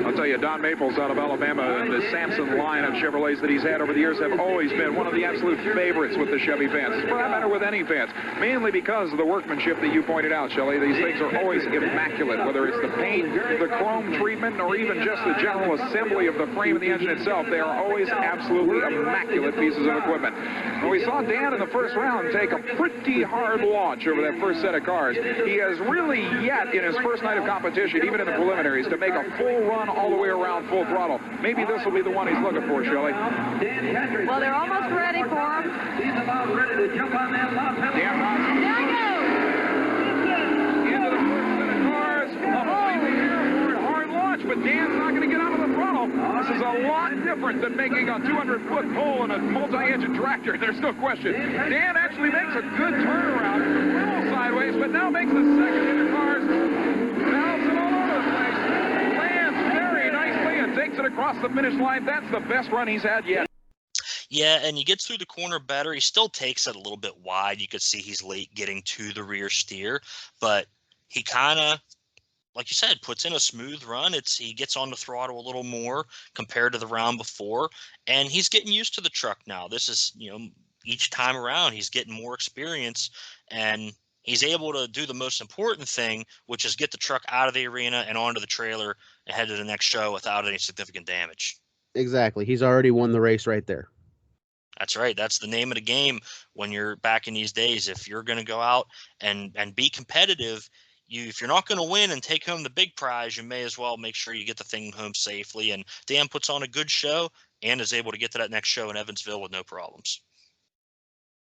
I'll tell you, Don Maples out of Alabama and the Samson line of Chevrolets that he's had over the years have always been one of the absolute favorites with the Chevy fans. For that matter, with any fans. Mainly because of the workmanship that you pointed out, Shelley. These things are always immaculate, whether it's the paint, the chrome treatment, or even just the general assembly of the frame of the engine itself. They are always absolutely immaculate pieces of equipment. And we saw Dan in the first round take a pretty hard launch over that first set of cars. He has really yet, in his first night of competition, even in the preliminaries, to make a full run all the way around full throttle. Maybe this will be the one he's looking for, Shelley. Well, they're almost ready for him. He's about ready to jump on that lot. There he goes. Into the first set of cars. A completely airborne hard launch, but Dan's not going to get out of the throttle. This is a lot different than making a 200-foot pole in a multi-engine tractor. There's no question. Dan actually makes a good turnaround, a little sideways, but now makes the second into cars. Bouncing all over the place. Lands very nicely and takes it across the finish line. That's the best run he's had yet. Yeah, and he gets through the corner better. He still takes it a little bit wide. You could see he's late getting to the rear steer, but he kind of, like you said, puts in a smooth run. He gets on the throttle a little more compared to the round before, and he's getting used to the truck now. This is, each time around he's getting more experience, and he's able to do the most important thing, which is get the truck out of the arena and onto the trailer and head to the next show without any significant damage. Exactly. He's already won the race right there. That's right. That's the name of the game when you're back in these days. If you're going to go out and be competitive, if you're not going to win and take home the big prize, you may as well make sure you get the thing home safely. And Dan puts on a good show and is able to get to that next show in Evansville with no problems.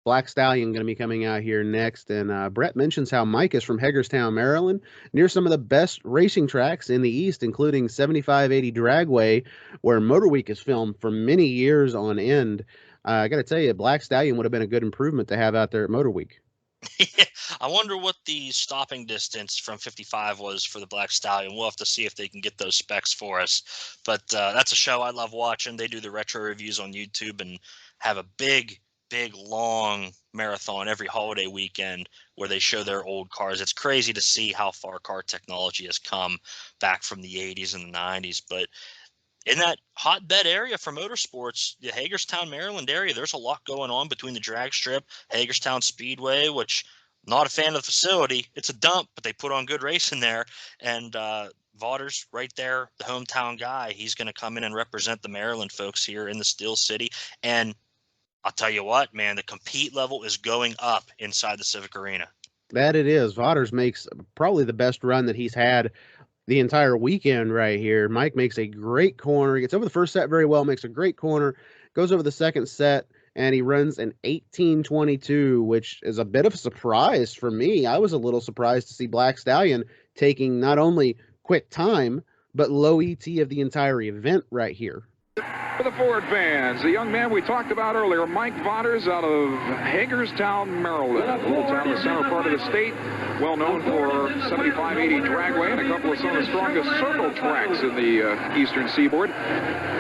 Black Stallion going to be coming out here next, and Brett mentions how Mike is from Hagerstown, Maryland, near some of the best racing tracks in the East, including 7580 Dragway, where Motor Week is filmed for many years on end. I got to tell you, Black Stallion would have been a good improvement to have out there at Motor Week. I wonder what the stopping distance from 55 was for the Black Stallion. We'll have to see if they can get those specs for us. But that's a show I love watching. They do the retro reviews on YouTube and have a big, long marathon every holiday weekend where they show their old cars. It's crazy to see how far car technology has come back from the 80s and the 90s. But in that hotbed area for motorsports, the Hagerstown, Maryland area, there's a lot going on between the drag strip, Hagerstown Speedway, which I'm not a fan of the facility. It's a dump, but they put on good racing there. And Vaughter's right there, the hometown guy. He's going to come in and represent the Maryland folks here in the Steel City. And I'll tell you what, man, the compete level is going up inside the Civic Arena. That it is. Vaughters makes probably the best run that he's had the entire weekend right here. Mike makes a great corner. He gets over the first set very well, makes a great corner, goes over the second set, and he runs an 18:22, which is a bit of a surprise for me. I was a little surprised to see Black Stallion taking not only quick time, but low ET of the entire event right here. For the Ford fans, the young man we talked about earlier, Mike Vaughters, out of Hagerstown, Maryland, a little town in the center part of the state, well known for 75-80 dragway and a couple of some of the strongest circle tracks in the eastern seaboard.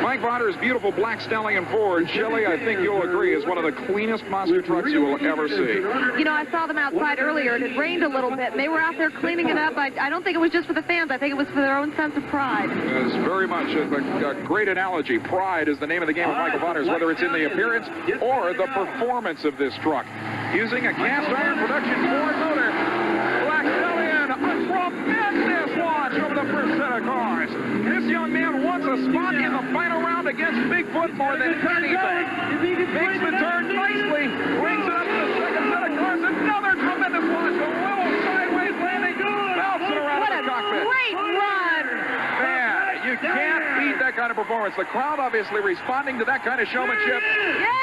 Mike Vaughters' beautiful Black Stallion Ford, Shelley, I think you'll agree, is one of the cleanest monster trucks you will ever see. You know, I saw them outside earlier, and it rained a little bit, and they were out there cleaning it up. I don't think it was just for the fans. I think it was for their own sense of pride. It's very much a great analogy. Pride is the name of the game of Michael Vaughters, whether it's in the appearance or the performance of this truck. Using a cast iron production Ford motor, Black Stallion, a tremendous launch over the first set of cars. This young man wants a spot in the final round against Bigfoot more than anything. Makes the turn nicely, brings it up to the second set of cars. Another tremendous launch, a little sideways landing, bouncing around the cockpit. Great run! Man, you can't beat that kind of performance. The crowd obviously responding to that kind of showmanship. Yeah!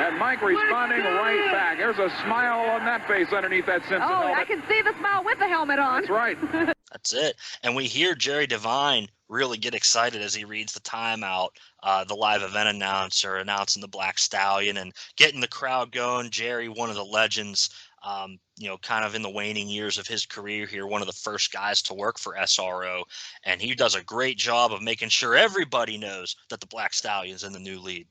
And Mike responding right back. There's a smile on that face underneath that Simpson Oh, helmet. I can see the smile with the helmet on. That's right. That's it. And we hear Jerry Devine really get excited as he reads the timeout, the live event announcer announcing the Black Stallion and getting the crowd going. Jerry, one of the legends, you know, kind of in the waning years of his career here, one of the first guys to work for SRO. And he does a great job of making sure everybody knows that the Black Stallion's in the new lead.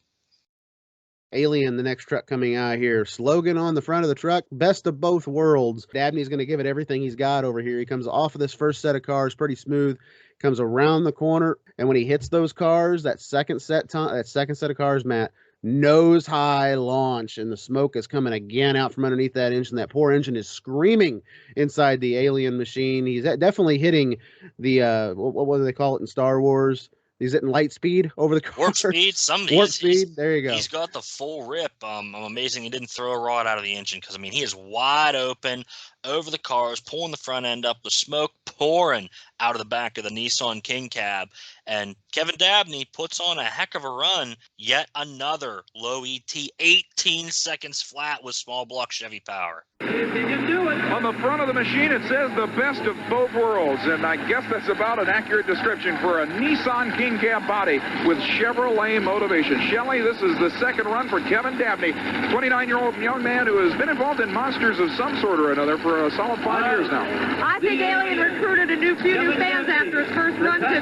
Alien, the next truck coming out here. Slogan on the front of the truck, best of both worlds. Dabney's going to give it everything he's got over here. He comes off of this first set of cars pretty smooth, comes around the corner, and when he hits those cars, that second set of cars, Matt, nose high launch, and the smoke is coming again out from underneath that engine. That poor engine is screaming inside the Alien machine. He's definitely hitting the what do they call it in Star Wars? He's hitting light speed over the car. Warp speed. Warp speed. There you go. He's got the full rip. I'm amazing he didn't throw a rod out of the engine because, I mean, he is wide open over the cars, pulling the front end up, the smoke pouring out of the back of the Nissan King cab. And Kevin Dabney puts on a heck of a run. Yet another low ET, 18 seconds flat with small block Chevy power. On the front of the machine, it says the best of both worlds, and I guess that's about an accurate description for a Nissan King Cab body with Chevrolet motivation. Shelley, this is the second run for Kevin Dabney, 29-year-old young man who has been involved in monsters of some sort or another for a solid 5 years now. I think Alien recruited a few new fans after his first run today.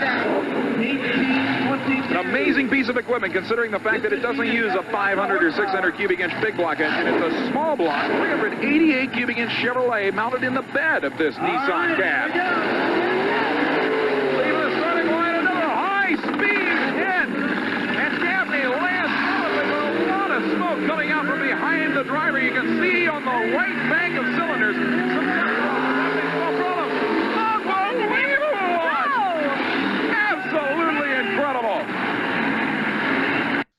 An amazing piece of equipment, considering the fact that it doesn't use a 500 or 600 cubic inch big block engine. It's a small block, 388 cubic inch Chevrolet mounted in the bed of this Nissan cab. Leave the starting line, another high-speed hit, and Dabney lands solidly with a lot of smoke coming out from behind the driver. You can see on the right bank of cylinders some unbelievable launch. Absolutely incredible.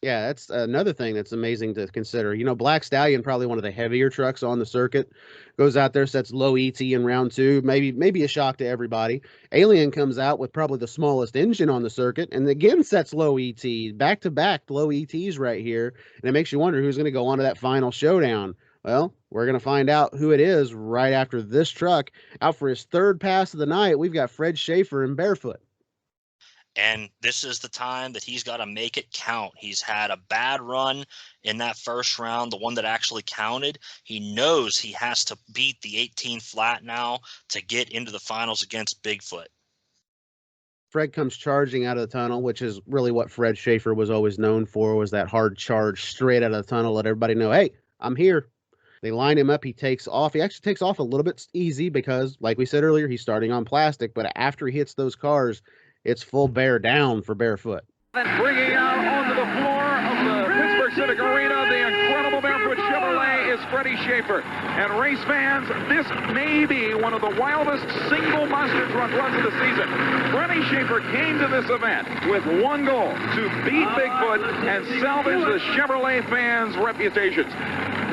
Yeah, that's another thing that's amazing to consider. You know, Black Stallion, probably one of the heavier trucks on the circuit, goes out there, sets low ET in round two, maybe a shock to everybody. Alien comes out with probably the smallest engine on the circuit, and again sets low ET, back-to-back low ETs right here, and it makes you wonder who's going to go on to that final showdown. Well, we're going to find out who it is right after this truck. Out for his third pass of the night, we've got Fred Shafer and Bearfoot. And this is the time that he's got to make it count. He's had a bad run in that first round, the one that actually counted. He knows he has to beat the 18 flat now to get into the finals against Bigfoot. Fred comes charging out of the tunnel, which is really what Fred Shafer was always known for, was that hard charge straight out of the tunnel, let everybody know, hey, I'm here. They line him up. He takes off. He actually takes off a little bit easy because, like we said earlier, he's starting on plastic. But after he hits those cars, it's full bear down for Barefoot. Bringing out onto the floor of the Pittsburgh Civic Arena, the incredible Barefoot Chevrolet is Freddy Shafer. And race fans, this may be one of the wildest single monster truck runs of the season. Freddy Shafer came to this event with one goal, to beat Bigfoot and salvage the Chevrolet fans' reputations.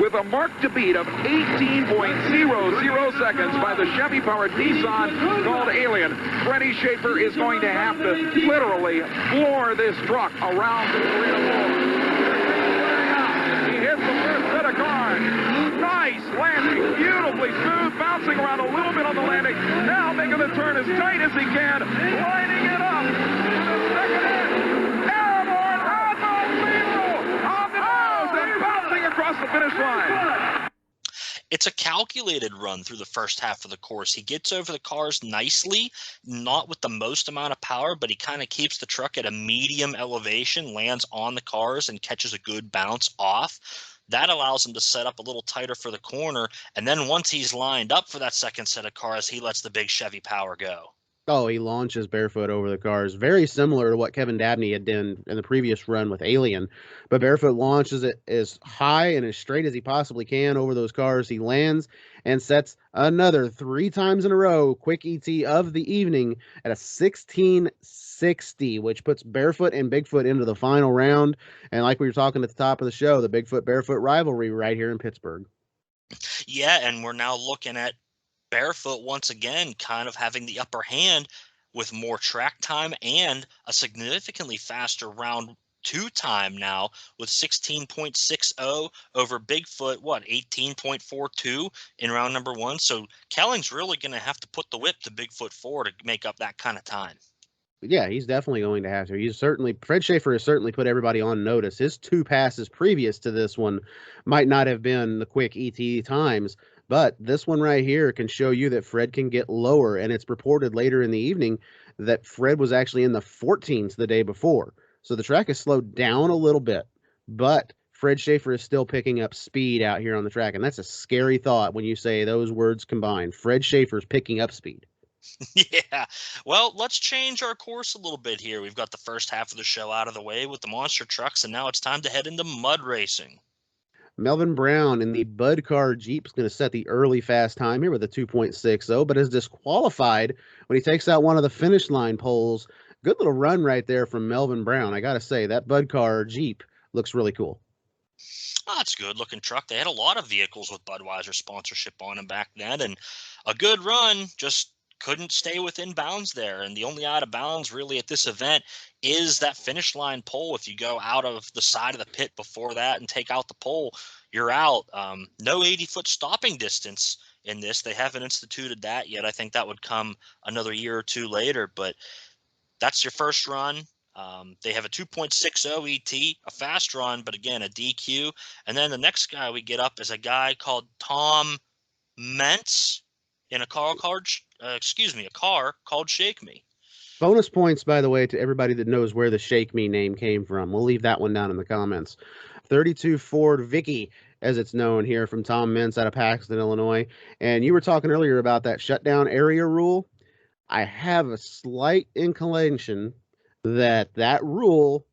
With a mark to beat of 18.00 seconds by the Chevy-powered Nissan called Alien, Freddy Shafer is going to have to literally floor this truck around the arena floor. He hits the first set of cars. Nice landing, beautifully smooth, bouncing around a little bit on the landing. Now making the turn as tight as he can, lining it up. The second hit, airborne, unbelievable, on the nose and bouncing across the finish line. It's a calculated run through the first half of the course. He gets over the cars nicely, not with the most amount of power, but he kind of keeps the truck at a medium elevation, lands on the cars, and catches a good bounce off. That allows him to set up a little tighter for the corner, and then once he's lined up for that second set of cars, he lets the big Chevy power go. Oh, he launches Barefoot over the cars. Very similar to what Kevin Dabney had done in the previous run with Alien. But Barefoot launches it as high and as straight as he possibly can over those cars. He lands and sets another 3 times in a row quick ET of the evening at a 1660, which puts Barefoot and Bigfoot into the final round. And like we were talking at the top of the show, the Bigfoot-Barefoot rivalry right here in Pittsburgh. Yeah, and we're now looking at Barefoot once again kind of having the upper hand with more track time and a significantly faster round 2 time now with 16.60 over Bigfoot, 18.42 in round number 1. So Kelling's really going to have to put the whip to Bigfoot 4 to make up that kind of time. Yeah, he's definitely going to have to. Fred Shafer has certainly put everybody on notice. His 2 passes previous to this one might not have been the quick ET times, but this one right here can show you that Fred can get lower, and it's reported later in the evening that Fred was actually in the 14s the day before. So the track has slowed down a little bit, but Fred Shafer is still picking up speed out here on the track, and that's a scary thought when you say those words combined. Fred Shafer's picking up speed. Yeah. Well, let's change our course a little bit here. We've got the first half of the show out of the way with the monster trucks, and now it's time to head into mud racing. Melvin Brown in the Bud Car Jeep is going to set the early fast time here with a 2.60, but is disqualified when he takes out one of the finish line poles. Good little run right there from Melvin Brown. I got to say, that Bud Car Jeep looks really cool. Oh, it's a good-looking truck. They had a lot of vehicles with Budweiser sponsorship on them back then, and a good run, just couldn't stay within bounds there. And the only out of bounds really at this event is that finish line pole. If you go out of the side of the pit before that and take out the pole, you're out. No 80-foot stopping distance in this. They haven't instituted that yet. I think that would come another year or 2 later, but that's your first run. They have a 2.60 ET, a fast run, but again, a DQ. And then the next guy we get up is a guy called Tom Mintz in a car called Shake Me. Bonus points, by the way, to everybody that knows where the Shake Me name came from. We'll leave that one down in the comments. 32 Ford Vicky, as it's known here, from Tom Mintz out of Paxton, Illinois. And you were talking earlier about that shutdown area rule. I have a slight inclination that rule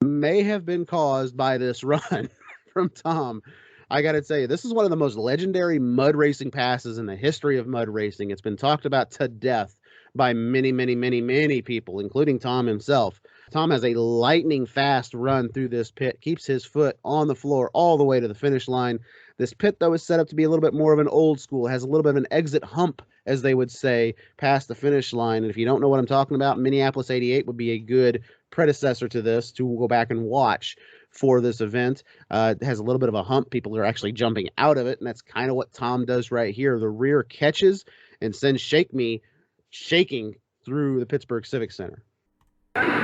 may have been caused by this run from Tom. I got to tell you, this is one of the most legendary mud racing passes in the history of mud racing. It's been talked about to death by many, many, many, many people, including Tom himself. Tom has a lightning fast run through this pit, keeps his foot on the floor all the way to the finish line. This pit, though, is set up to be a little bit more of an old school, has a little bit of an exit hump, as they would say, past the finish line. And if you don't know what I'm talking about, Minneapolis 88 would be a good predecessor to this to go back and watch for this event. It has a little bit of a hump. People are actually jumping out of it, and that's kind of what Tom does right here. The rear catches and sends Shake Me shaking through the Pittsburgh Civic Center.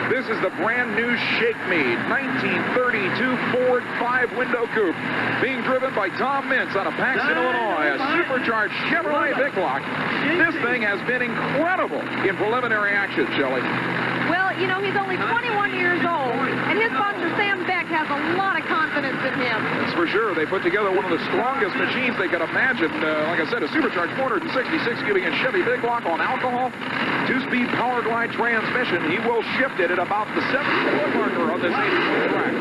This is the brand new Shake Me 1932 Ford 5-window coupe being driven by Tom Mintz out of Paxton, Illinois, a supercharged Chevrolet big block. This thing has been incredible in preliminary action, Shelley. Well, you know, he's only 21 years old, and his sponsor, Sam Beck, has a lot of confidence in him. That's for sure. They put together one of the strongest machines they could imagine. Like I said, a supercharged 466 cubic inch Chevy big block on alcohol, 2-speed power glide transmission. He will shift it at about the 70-foot marker on this 80-foot track.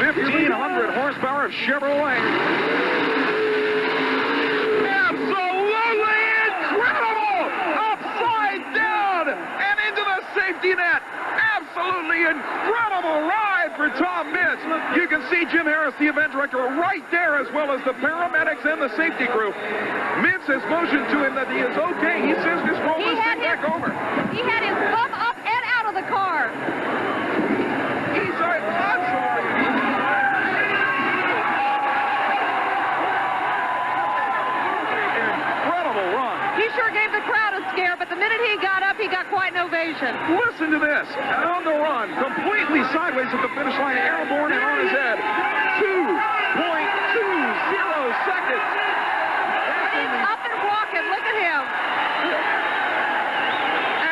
50 1,500 horsepower of Chevrolet. Absolutely incredible! Upside down and into the safety net. Absolutely incredible ride for Tom Mintz. You can see Jim Harris, the event director, right there, as well as the paramedics and the safety crew. Mintz has motioned to him that he is okay. He says just roll this thing back over. He had his thumb up and out of the car. He's absolutely incredible run. He sure gave the crowd a scare, but the minute he got up, he got quite an ovation. Listen to this. On the run, completely sideways at the finish line, airborne and on his head. 2.20 seconds. He's up and walking. Look at him.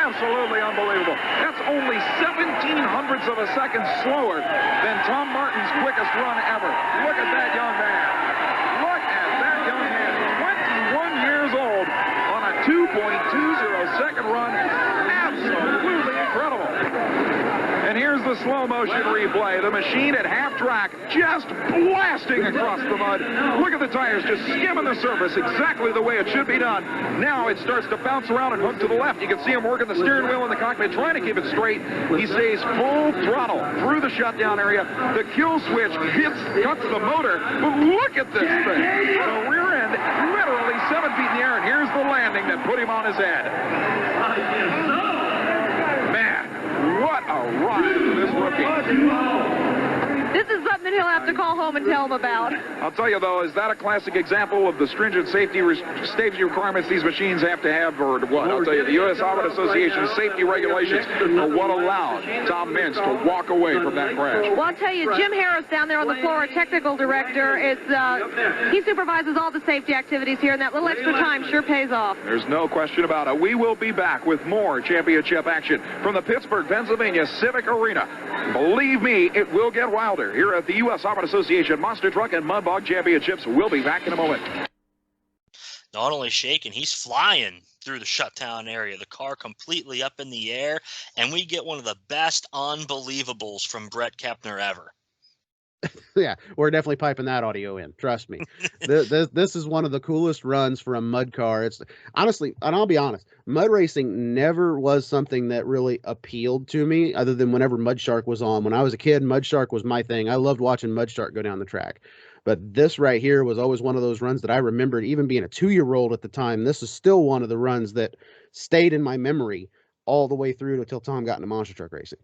Absolutely unbelievable. That's only 17/100ths of a second slower than Tom Martin's quickest run ever. Look at that young man. Look at that young man. 21 years old on a 2.20 second run. Absolutely incredible. And here's the slow motion replay. The machine at half track just blasting across the mud. Look at the tires just skimming the surface exactly the way it should be done. Now it starts to bounce around and hook to the left. You can see him working the steering wheel in the cockpit, trying to keep it straight. He stays full throttle through the shutdown area. The kill switch cuts the motor. But look at this thing. The rear end literally 7 feet in the air, and here's the landing that put him on his head. Man, what a ride for this rookie. This is something he'll have to call home and tell him about. I'll tell you, though, is that a classic example of the stringent safety requirements these machines have to have, or what? I'll tell you, the U.S. Auto Association safety regulations are what allowed Tom Mintz to walk away from that crash. Well, I'll tell you, Jim Harris down there on the floor, our technical director, he supervises all the safety activities here, and that little extra time sure pays off. There's no question about it. We will be back with more championship action from the Pittsburgh, Pennsylvania Civic Arena. Believe me, it will get wilder here at the U.S. Auto Association Monster Truck and Mud Bog Championships. We'll be back in a moment. Not only shaking, he's flying through the shutdown area. The car completely up in the air, and we get one of the best unbelievables from Brett Kepner ever. Yeah, we're definitely piping that audio in. Trust me. This is one of the coolest runs for a mud car. It's honestly, and I'll be honest, mud racing never was something that really appealed to me, other than whenever Mud Shark was on. When I was a kid, Mud Shark was my thing. I loved watching Mud Shark go down the track. But this right here was always one of those runs that I remembered, even being a 2-year-old at the time. This is still one of the runs that stayed in my memory all the way through until Tom got into monster truck racing.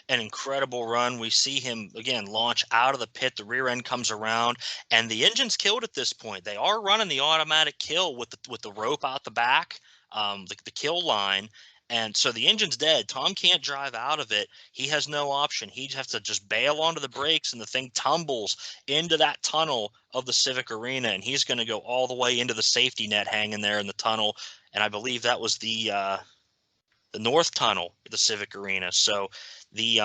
An incredible run. We see him again launch out of the pit. The rear end comes around, and the engine's killed at this point. They are running the automatic kill with the rope out the back, the kill line, and so the engine's dead. Tom can't drive out of it. He has no option. He has to just bail onto the brakes, and the thing tumbles into that tunnel of the Civic Arena, and he's going to go all the way into the safety net hanging there in the tunnel. And I believe that was the north tunnel of the Civic Arena. So the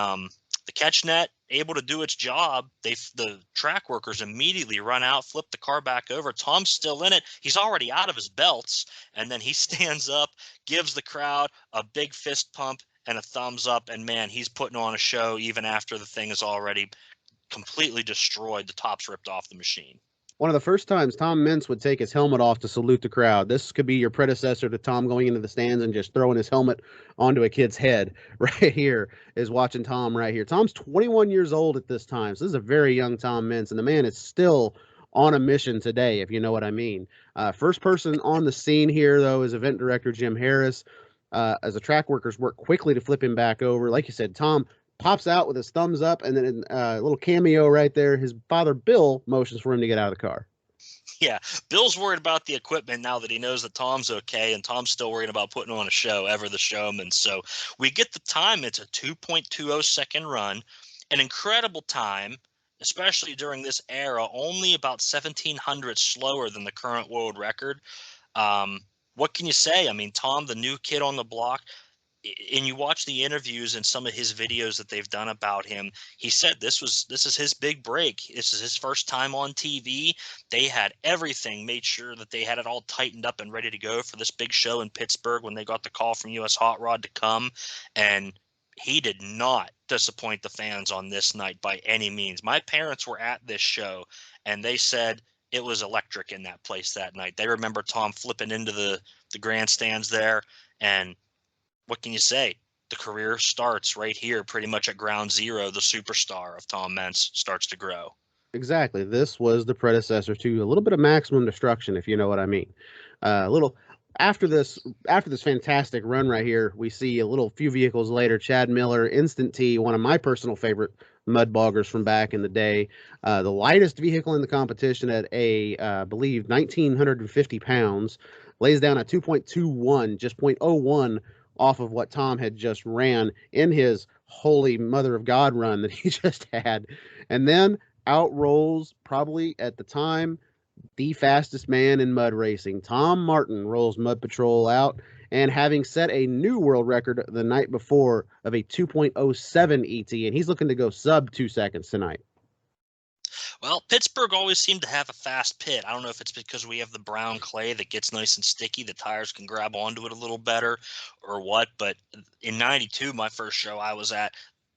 catch net able to do its job. The track workers immediately run out, flip the car back over. Tom's still in it. He's already out of his belts, and then he stands up, gives the crowd a big fist pump and a thumbs up, and man, he's putting on a show even after the thing is already completely destroyed. The top's ripped off the machine. One of the first times Tom Mintz would take his helmet off to salute the crowd. This could be your predecessor to Tom going into the stands and just throwing his helmet onto a kid's head. Right here is watching Tom right here. Tom's 21 years old at this time. So this is a very young Tom Mintz, and the man is still on a mission today, if you know what I mean. First person on the scene here, though, is event director Jim Harris. As the track workers work quickly to flip him back over. Like you said, Tom pops out with his thumbs up, and then a little cameo right there. His father, Bill, motions for him to get out of the car. Yeah, Bill's worried about the equipment now that he knows that Tom's okay, and Tom's still worried about putting on a show, ever the showman. So we get the time. It's a 2.20 second run, an incredible time, especially during this era, only about 1,700 slower than the current world record. What can you say? I mean, Tom, the new kid on the block, and you watch the interviews and some of his videos that they've done about him, he said this is his big break. This is his first time on TV. They had everything, made sure that they had it all tightened up and ready to go for this big show in Pittsburgh when they got the call from US Hot Rod to come. And he did not disappoint the fans on this night by any means. My parents were at this show, and they said it was electric in that place that night. They remember Tom flipping into the grandstands there, and what can you say? The career starts right here, pretty much at ground zero. The superstar of Tom Mintz starts to grow. Exactly. This was the predecessor to a little bit of Maximum Destruction, if you know what I mean. A little after this fantastic run right here, we see a little few vehicles later. Chad Miller, Instant T, one of my personal favorite mud boggers from back in the day. The lightest vehicle in the competition at I believe 1,950 pounds, lays down a 2.21, just 0.01 off of what Tom had just ran in his holy mother of God run that he just had. And then out rolls, probably at the time, the fastest man in mud racing. Tom Martin rolls Mud Patrol out, and having set a new world record the night before of a 2.07 ET, and he's looking to go sub 2 seconds tonight. Well, Pittsburgh always seemed to have a fast pit. I don't know if it's because we have the brown clay that gets nice and sticky, the tires can grab onto it a little better or what, but in 92, my first show I was at,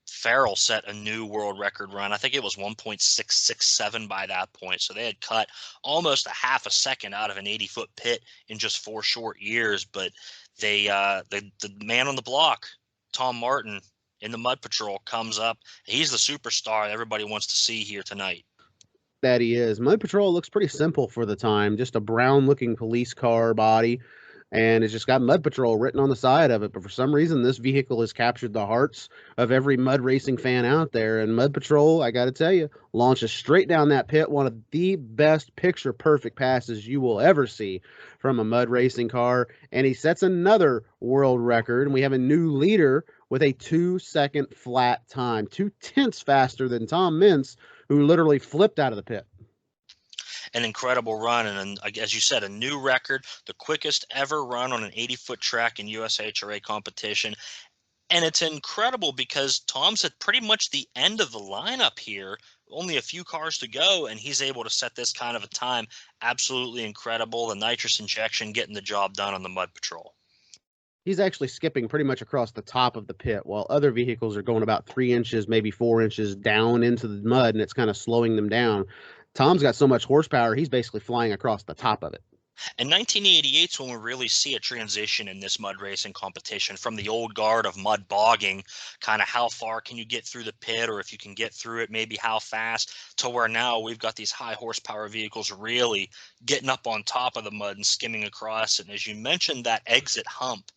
Farrell set a new world record run. I think it was 1.667 by that point. So they had cut almost a half a second out of an 80-foot pit in just 4 short years. But they, the man on the block, Tom Martin in the Mud Patrol, comes up. He's the superstar everybody wants to see here tonight. That he is. Mud Patrol looks pretty simple for the time, just a brown-looking police car body, and it's just got Mud Patrol written on the side of it. But for some reason, this vehicle has captured the hearts of every mud racing fan out there. And Mud Patrol, I got to tell you, launches straight down that pit, one of the best picture-perfect passes you will ever see from a mud racing car. And he sets another world record, and we have a new leader with a 2-second flat time, 0.2 faster than Tom Mintz, who literally flipped out of the pit. An incredible run, and as you said, a new record, the quickest ever run on an 80-foot track in USHRA competition. And it's incredible because Tom's at pretty much the end of the lineup here, only a few cars to go, and he's able to set this kind of a time. Absolutely incredible. The nitrous injection getting the job done on the Mud Patrol. He's actually skipping pretty much across the top of the pit, while other vehicles are going about 3 inches, maybe 4 inches down into the mud, and it's kind of slowing them down. Tom's got so much horsepower, he's basically flying across the top of it. And 1988 is when we really see a transition in this mud racing competition from the old guard of mud bogging, kind of how far can you get through the pit, or if you can get through it, maybe how fast, to where now we've got these high horsepower vehicles really getting up on top of the mud and skimming across. And as you mentioned, that exit hump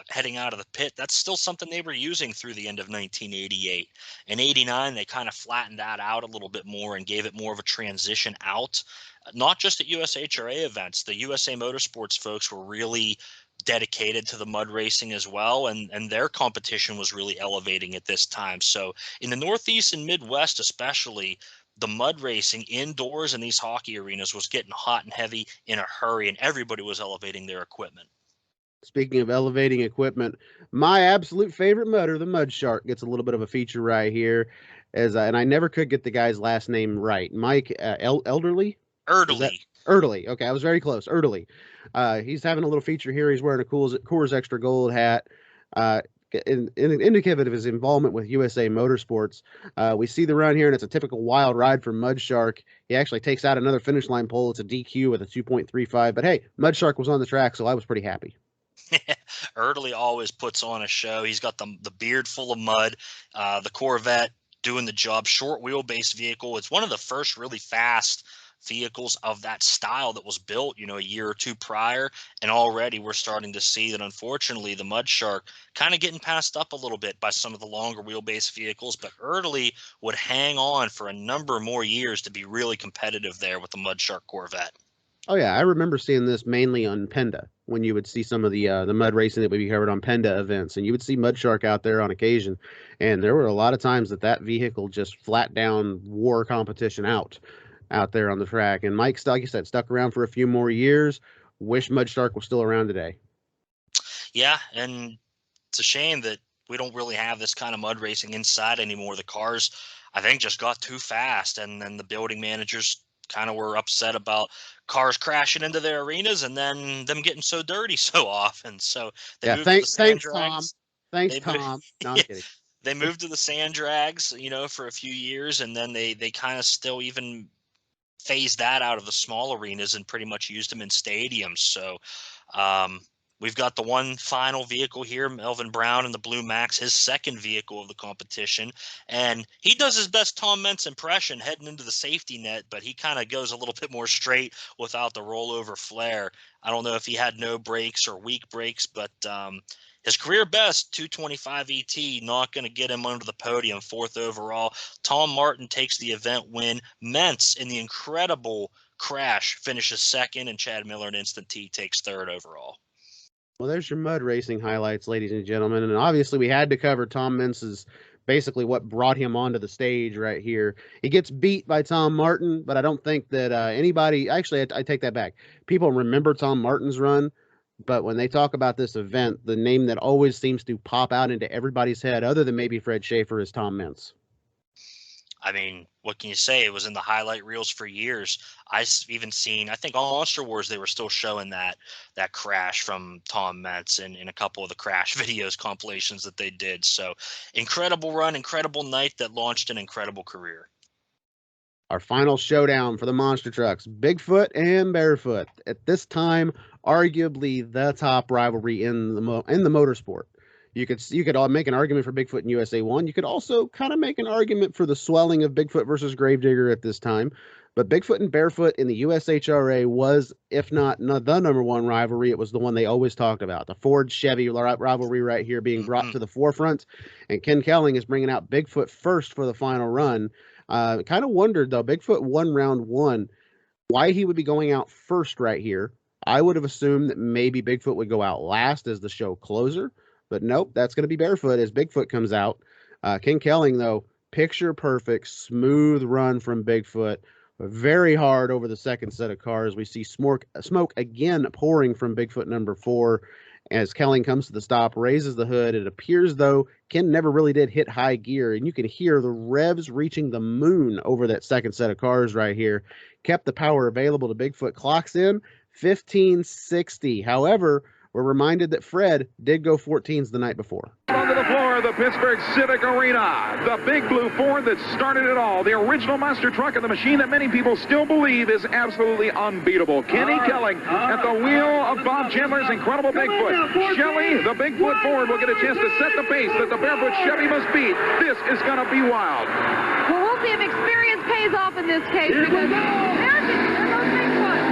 heading out of the pit, that's still something they were using through the end of 1988. In 89, they kind of flattened that out a little bit more and gave it more of a transition out. Not just at USHRA events, the USA Motorsports folks were really dedicated to the mud racing as well, and their competition was really elevating at this time. So in the Northeast and Midwest especially, the mud racing indoors in these hockey arenas was getting hot and heavy in a hurry, and everybody was elevating their equipment. Speaking of elevating equipment, my absolute favorite mudder, the Mud Shark, gets a little bit of a feature right here. And I never could get the guy's last name right. Mike Elderly? Erdely. Okay, I was very close. Erdely. He's having a little feature here. He's wearing a Coors Extra Gold hat. Indicative of his involvement with USA Motorsports. We see the run here, and it's a typical wild ride for Mud Shark. He actually takes out another finish line pole. It's a DQ with a 2.35. But hey, Mud Shark was on the track, so I was pretty happy. Erdely always puts on a show. He's got the beard full of mud, the Corvette doing the job, short wheelbase vehicle. It's one of the first really fast vehicles of that style that was built, a year or two prior. And already we're starting to see that, unfortunately, the Mud Shark kind of getting passed up a little bit by some of the longer wheelbase vehicles. But Erdely would hang on for a number more years to be really competitive there with the Mud Shark Corvette. Oh, yeah. I remember seeing this mainly on Penda, when you would see some of the mud racing that would be covered on Penda events, and you would see Mud Shark out there on occasion. And there were a lot of times that vehicle just flat down wore competition out there on the track. And Mike, like you said, stuck around for a few more years. Wish Mud Shark was still around today. Yeah, and it's a shame that we don't really have this kind of mud racing inside anymore. The cars, I think, just got too fast, and then the building managers kind of were upset about cars crashing into their arenas and then them getting so dirty so often. So they moved to the sand thanks, drags. Thanks, They Tom. No, I'm yeah, kidding. they moved to the sand drags, for a few years, and then they kind of still even phased that out of the small arenas and pretty much used them in stadiums. So we've got the one final vehicle here, Melvin Brown in the Blue Max, his second vehicle of the competition. And he does his best Tom Mintz impression heading into the safety net, but he kind of goes a little bit more straight without the rollover flare. I don't know if he had no brakes or weak brakes, but his career best, 225 ET, not going to get him under the podium, 4th overall. Tom Martin takes the event win. Mintz, in the incredible crash, finishes 2nd, and Chad Miller in Instant T takes 3rd overall. Well, there's your mud racing highlights, ladies and gentlemen. And obviously, we had to cover Tom Mintz's basically what brought him onto the stage right here. He gets beat by Tom Martin, but I don't think that anybody – actually, I take that back. People remember Tom Martin's run, but when they talk about this event, the name that always seems to pop out into everybody's head, other than maybe Fred Shafer, is Tom Mintz. I mean, what can you say? It was in the highlight reels for years. I've even seen, I think on Monster Wars, they were still showing that crash from Tom Mintz in a couple of the crash videos compilations that they did. So incredible run, incredible night that launched an incredible career. Our final showdown for the monster trucks, Bigfoot and Barefoot. At this time, arguably the top rivalry in the motorsport. You could all make an argument for Bigfoot and USA 1. You could also kind of make an argument for the swelling of Bigfoot versus Gravedigger at this time. But Bigfoot and Barefoot in the USHRA was, if not the number one rivalry, it was the one they always talked about. The Ford-Chevy rivalry right here being brought to the forefront. And Ken Kelling is bringing out Bigfoot first for the final run. Kind of wondered, though, Bigfoot won round 1, why he would be going out first right here. I would have assumed that maybe Bigfoot would go out last as the show closer. But nope, that's going to be Barefoot as Bigfoot comes out. Ken Kelling, though, picture perfect, smooth run from Bigfoot. Very hard over the second set of cars. We see smoke again pouring from Bigfoot number 4 as Kelling comes to the stop, raises the hood. It appears, though, Ken never really did hit high gear, and you can hear the revs reaching the moon over that second set of cars right here. Kept the power available to Bigfoot. Clocks in 1560. However, we're reminded that Fred did go 14s the night before. Onto the floor of the Pittsburgh Civic Arena. The big blue Ford that started it all. The original monster truck and the machine that many people still believe is absolutely unbeatable. Kenny Kelling at the wheel of Bob Chandler's incredible Bigfoot. Shelley, the Bigfoot Ford, will get a chance to set the pace that the Barefoot Chevy must beat. This is going to be wild. Well, we'll see if experience pays off in this case because there's those Bigfoot.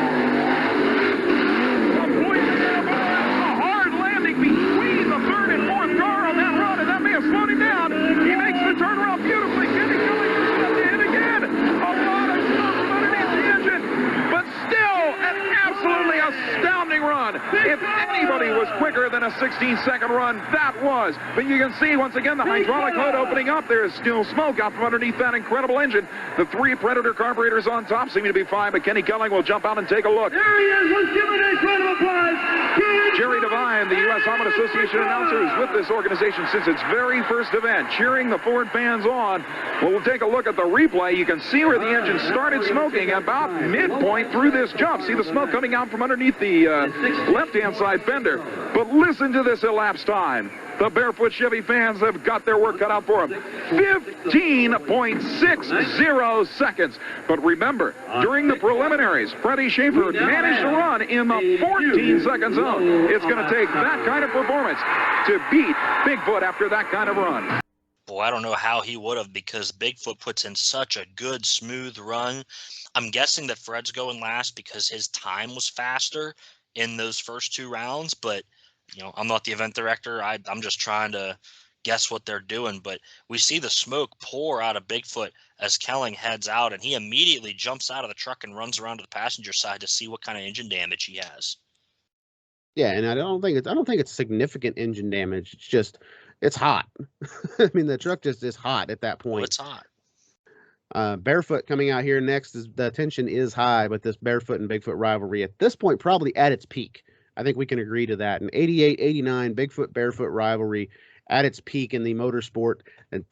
Between the third and fourth car on that run, and that may have slowed him down. He makes the turnaround beautifully. Kenny Kelling is in again. A lot of smoke from underneath the engine, but still an absolutely astounding run. If anybody was quicker than a 16-second run, that was. But you can see, once again, the hydraulic hood opening up. There is still smoke out from underneath that incredible engine. The 3 Predator carburetors on top seem to be fine, but Kenny Kelling will jump out and take a look. There he is. Let's give it a round of applause. Jerry Devine, the U.S. Association announcer, is with this organization since its very first event, cheering the Ford fans on. Well, we'll take a look at the replay. You can see where the engine started smoking about midpoint through this jump. See the smoke coming out from underneath the left-hand side fender. But listen to this elapsed time. The Barefoot Chevy fans have got their work cut out for them. 15.60 seconds. But remember, during the preliminaries, Freddy Shafer managed to run in the 14-second zone. It's going to take that kind of performance to beat Bigfoot after that kind of run. Boy, I don't know how he would have, because Bigfoot puts in such a good, smooth run. I'm guessing that Fred's going last because his time was faster in those first 2 rounds, but I'm not the event director. I'm just trying to guess what they're doing. But we see the smoke pour out of Bigfoot as Kelling heads out, and he immediately jumps out of the truck and runs around to the passenger side to see what kind of engine damage he has. Yeah, and I don't think it's significant engine damage. It's just it's hot. I mean, the truck just is hot at that point. Well, it's hot. Barefoot coming out here next. The tension is high with this Barefoot and Bigfoot rivalry at this point, probably at its peak. I think we can agree to that. In 88, 89, Bigfoot Barefoot rivalry at its peak in the motorsport and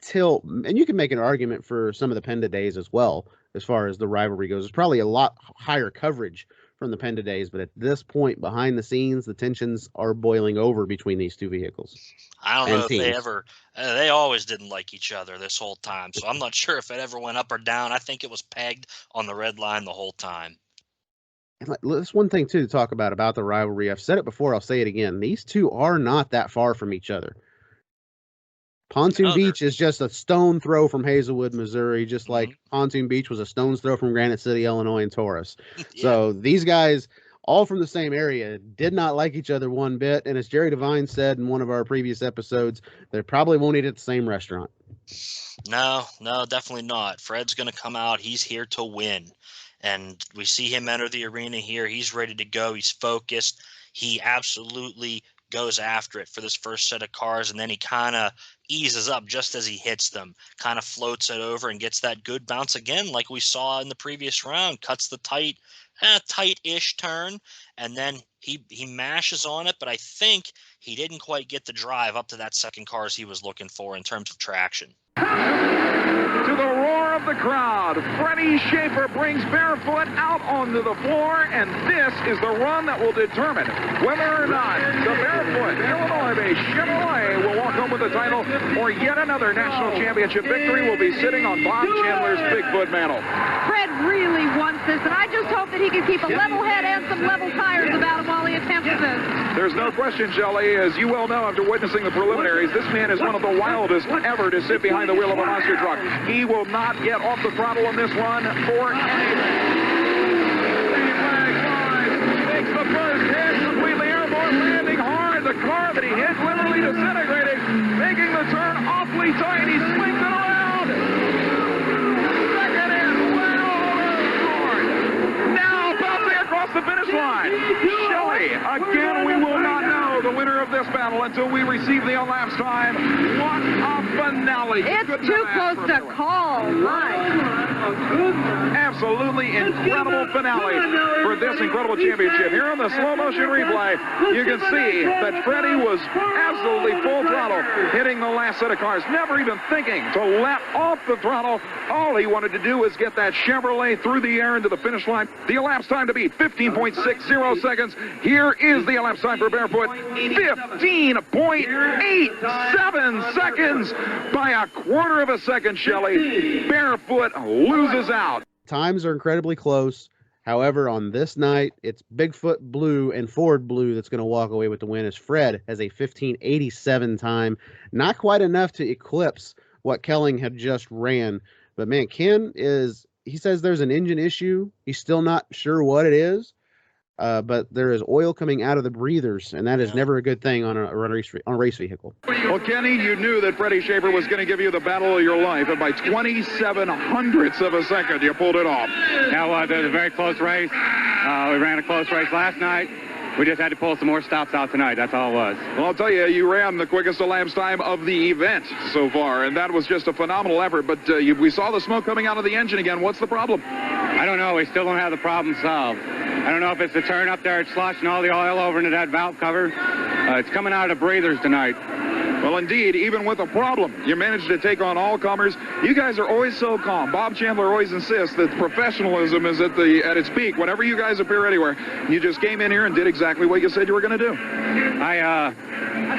you can make an argument for some of the Penda days as well, as far as the rivalry goes. There's probably a lot higher coverage from the Penda days, but at this point, behind the scenes, the tensions are boiling over between these two vehicles. I don't and know if they teams. ever, they always didn't like each other this whole time. So I'm not sure if it ever went up or down. I think it was pegged on the red line the whole time. And that's one thing, too, to talk about the rivalry. I've said it before. I'll say it again. These two are not that far from each other. Pontoon Beach is just a stone throw from Hazelwood, Missouri, just like Pontoon Beach was a stone's throw from Granite City, Illinois, and Taurus. Yeah. So these guys, all from the same area, did not like each other one bit. And as Jerry Devine said in one of our previous episodes, they probably won't eat at the same restaurant. No, definitely not. Fred's going to come out. He's here to win. And we see him enter the arena here. He's ready to go. He's focused. He absolutely goes after it for this first set of cars, and then he kind of eases up just as he hits them, kind of floats it over and gets that good bounce again like we saw in the previous round, cuts the tight-ish turn, and then he mashes on it, but I think he didn't quite get the drive up to that second car as he was looking for in terms of traction. To the roar of the crowd, Freddy Shafer brings Bearfoot out onto the floor, and this is the run that will determine whether or not the Bearfoot Illinois-based Chevrolet will walk home with the title, or yet another national championship victory will be sitting on Bob Chandler's Bigfoot mantle. Fred really wants this, and I just hope that he can keep a level head and some level tires about him while he attempts this. There's no question, Shelley, as you well know after witnessing the preliminaries, this man is one of the wildest ever to sit behind the wheel of a monster truck. He will not get off the throttle on this run for anything. Makes the first hit, completely airborne, landing hard. The car that he hit literally disintegrating, making the turn awfully tight. He swings it around. Second in, way over the board. Now bouncing across the finish line. Shelley, again, we will not know the winner of this battle until we receive the elapsed time. What a finale. It's too close to call. Absolutely incredible finale for this incredible championship. Here on the slow motion replay, you can see that Freddy was absolutely full throttle, hitting the last set of cars, never even thinking to let off the throttle. All he wanted to do was get that Chevrolet through the air into the finish line. The elapsed time to beat, 15.60 seconds. Here is the elapsed time for Bearfoot, 15.87 seconds. By a quarter of a second, Shelley, Bearfoot loses out. Times are incredibly close. However, on this night, it's Bigfoot Blue and Ford Blue that's going to walk away with the win, as Fred has a 15.87 time. Not quite enough to eclipse what Kelling had just ran. But, man, Ken he says there's an engine issue. He's still not sure what it is. But there is oil coming out of the breathers, and that is never a good thing on a race vehicle. Well, Kenny, you knew that Freddy Shafer was going to give you the battle of your life, and by 27 hundredths of a second, you pulled it off. Yeah, well, it was a very close race. We ran a close race last night. We just had to pull some more stops out tonight. That's all it was. Well, I'll tell you, you ran the quickest elapsed time of the event so far, and that was just a phenomenal effort. But we saw the smoke coming out of the engine again. What's the problem? I don't know. We still don't have the problem solved. I don't know if it's the turn up there. It's sloshing all the oil over into that valve cover. It's coming out of the breathers tonight. Well, indeed, even with a problem, you managed to take on all comers. You guys are always so calm. Bob Chandler always insists that professionalism is at its peak. Whenever you guys appear anywhere, you just came in here and did exactly what you said you were going to do. I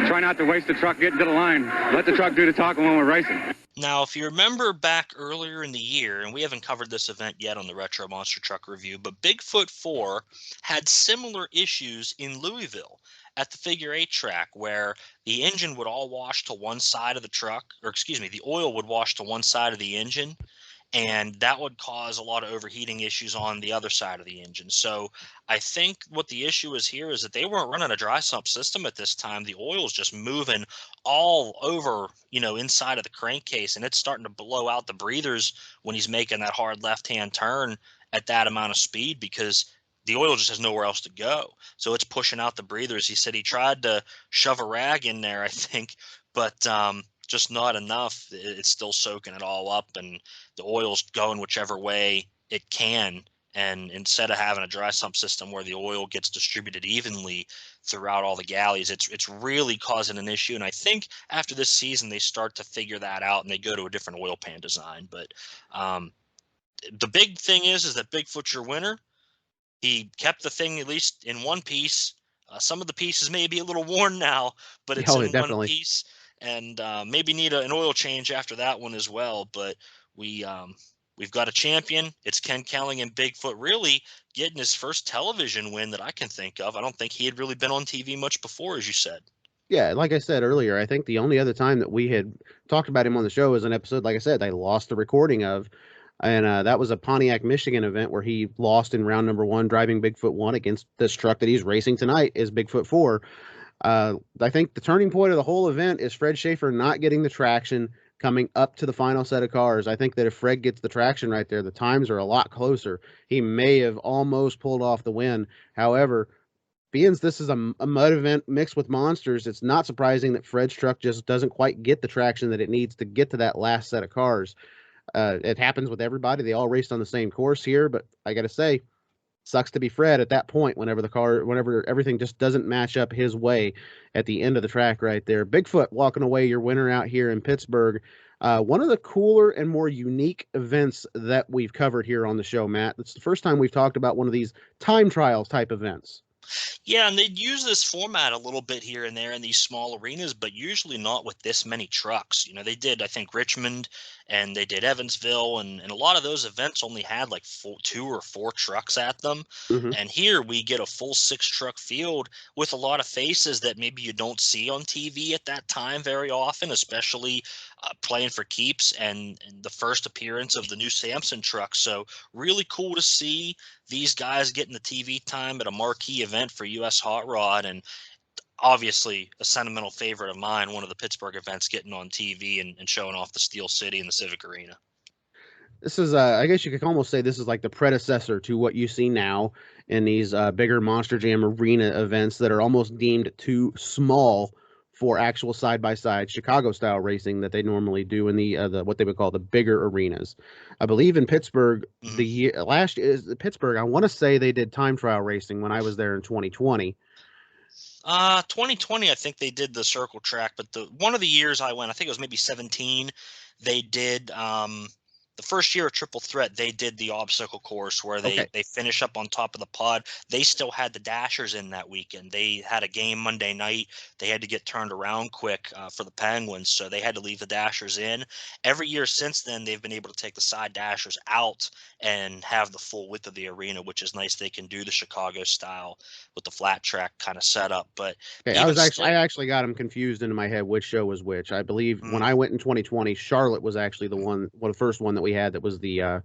try not to waste the truck getting to the line. Let the truck do the talking when we're racing. Now, if you remember back earlier in the year, and we haven't covered this event yet on the Retro Monster Truck Review, but Bigfoot 4 had similar issues in Louisville at the figure 8 track, where the engine would all wash to one side of the truck, or excuse me, the oil would wash to one side of the engine, and that would cause a lot of overheating issues on the other side of the engine. So I think what the issue is here is that they weren't running a dry sump system at this time. The oil is just moving all over, inside of the crankcase, and it's starting to blow out the breathers when he's making that hard left-hand turn at that amount of speed, because the oil just has nowhere else to go. So it's pushing out the breathers. He said he tried to shove a rag in there, I think, but just not enough. It's still soaking it all up, and the oil's going whichever way it can. And instead of having a dry sump system where the oil gets distributed evenly throughout all the galleys, it's really causing an issue. And I think after this season, they start to figure that out and they go to a different oil pan design. But the big thing is that Bigfoot's your winner. He kept the thing at least in one piece. Some of the pieces may be a little worn now, but it's Oh, in one definitely. piece, and maybe need an oil change after that one as well. But we we've got a champion. It's Ken Kelling and Bigfoot really getting his first television win that I can think of. I don't think he had really been on TV much before, as you said. Yeah, like I said earlier, I think the only other time that we had talked about him on the show was an episode, like I said, they lost the recording of, and that was a Pontiac, Michigan event where he lost in round number 1, driving Bigfoot 1 against this truck that he's racing tonight is Bigfoot 4. I think the turning point of the whole event is Fred Shafer not getting the traction coming up to the final set of cars. I think that if Fred gets the traction right there, the times are a lot closer. He may have almost pulled off the win. However, being this is a mud event mixed with monsters, it's not surprising that Fred's truck just doesn't quite get the traction that it needs to get to that last set of cars. It happens with everybody. They all raced on the same course here, but I got to say, sucks to be Fred at that point whenever everything just doesn't match up his way at the end of the track right there. Bigfoot walking away your winner out here in Pittsburgh. One of the cooler and more unique events that we've covered here on the show, Matt. It's the first time we've talked about one of these time trials type events. Yeah, and they'd use this format a little bit here and there in these small arenas, but usually not with this many trucks. You know, they did, I think, Richmond and they did Evansville, and a lot of those events only had like 2 or 4 trucks at them. Mm-hmm. And here we get a full 6-truck field with a lot of faces that maybe you don't see on TV at that time very often, especially playing for keeps and the first appearance of the new Samson truck. So really cool to see these guys getting the TV time at a marquee event for US Hot Rod, and obviously a sentimental favorite of mine, one of the Pittsburgh events getting on TV and showing off the Steel City and the Civic Arena. This is, I guess you could almost say this is like the predecessor to what you see now in these bigger Monster Jam arena events that are almost deemed too small for actual side-by-side Chicago-style racing that they normally do in the what they would call the bigger arenas. I believe in Pittsburgh, last year, Pittsburgh, I want to say they did time trial racing when I was there in 2020. 2020, I think they did the circle track, but one of the years I went, I think it was maybe 17, they did the first year of Triple Threat, they did the obstacle course where they finish up on top of the pod. They still had the Dashers in that weekend. They had a game Monday night. They had to get turned around quick for the Penguins, so they had to leave the Dashers in. Every year since then, they've been able to take the side Dashers out and have the full width of the arena, which is nice. They can do the Chicago style with the flat track kind of setup. But I actually got them confused into my head which show was which. I believe when I went in 2020, Charlotte was actually the first one that we had that was the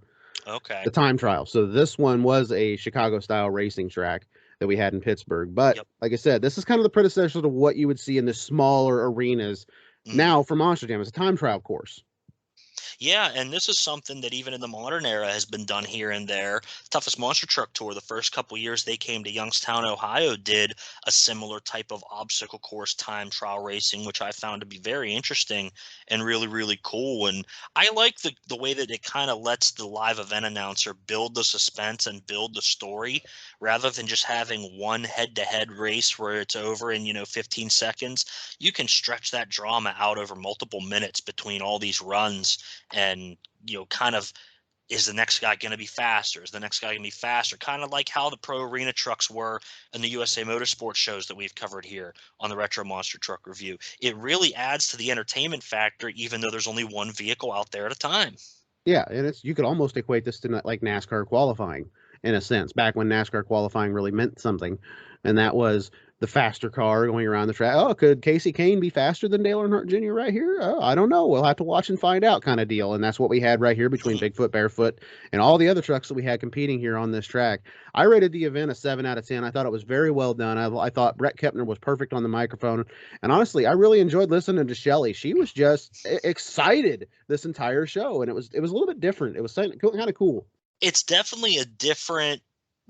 time trial. So this one was a Chicago style racing track that we had in Pittsburgh. But like I said, this is kind of the predecessor to what you would see in the smaller arenas now for Monster Jam. It's a time trial course. Yeah, and this is something that even in the modern era has been done here and there. Toughest Monster Truck Tour, the first couple years they came to Youngstown, Ohio, did a similar type of obstacle course time trial racing, which I found to be very interesting and really, really cool. And I like the way that it kind of lets the live event announcer build the suspense and build the story rather than just having one head-to-head race where it's over in, 15 seconds. You can stretch that drama out over multiple minutes between all these runs. And, kind of, is the next guy going to be faster? Is the next guy going to be faster? Kind of like how the pro arena trucks were in the USA Motorsports shows that we've covered here on the Retro Monster Truck Review. It really adds to the entertainment factor, even though there's only one vehicle out there at a time. Yeah, and you could almost equate this to like NASCAR qualifying in a sense, back when NASCAR qualifying really meant something, and that was the faster car going around the track. Oh, could Casey Kane be faster than Dale Earnhardt Jr. right here? Oh, I don't know. We'll have to watch and find out kind of deal. And that's what we had right here between Bigfoot, Barefoot, and all the other trucks that we had competing here on this track. I rated the event a 7 out of 10. I thought it was very well done. I thought Brett Kepner was perfect on the microphone. And honestly, I really enjoyed listening to Shelley. She was just excited this entire show. And it was a little bit different. It was kind of cool. It's definitely a different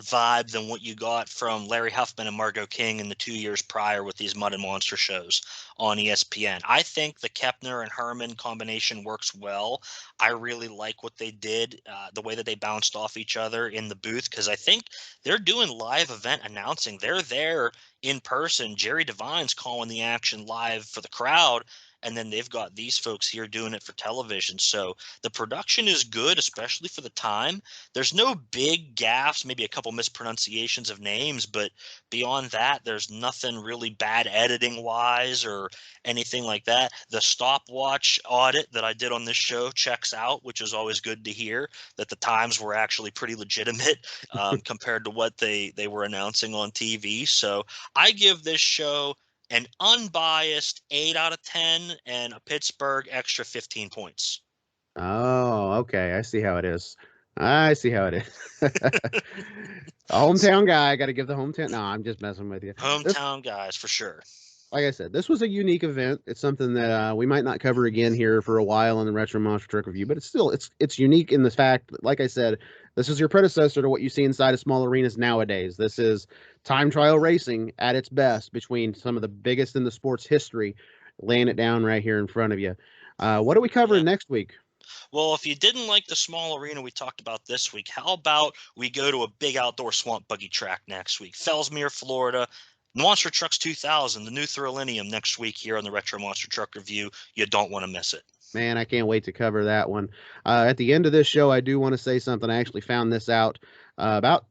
vibe than what you got from Larry Huffman and Margot King in the 2 years prior with these Mud and Monster shows on ESPN. I think the Kepner and Herman combination works well. I really like what they did, the way that they bounced off each other in the booth, because I think they're doing live event announcing. They're there in person. Jerry Devine's calling the action live for the crowd, and then they've got these folks here doing it for television. So the production is good, especially for the time. There's no big gaffes, maybe a couple mispronunciations of names, but beyond that, there's nothing really bad editing wise or anything like that. The stopwatch audit that I did on this show checks out, which is always good to hear, that the times were actually pretty legitimate compared to what they were announcing on TV. So I give this show an unbiased 8 out of 10 and a Pittsburgh extra 15 points. Oh, okay. I see how it is. I see how it is. A hometown guy. Got to give the hometown. No, I'm just messing with you. Hometown guys, for sure. Like I said, this was a unique event. It's something that we might not cover again here for a while in the Retro Monster Truck Review, but it's unique in the fact that, like I said, this is your predecessor to what you see inside of small arenas nowadays. This is time trial racing at its best between some of the biggest in the sport's history, laying it down right here in front of you. What are we covering next week? Well, if you didn't like the small arena we talked about this week, how about we go to a big outdoor swamp buggy track next week? Fellsmere, Florida. Monster Trucks 2000, the new Thrillinium next week here on the Retro Monster Truck Review. You don't want to miss it. Man, I can't wait to cover that one. At the end of this show, I do want to say something. I actually found this out about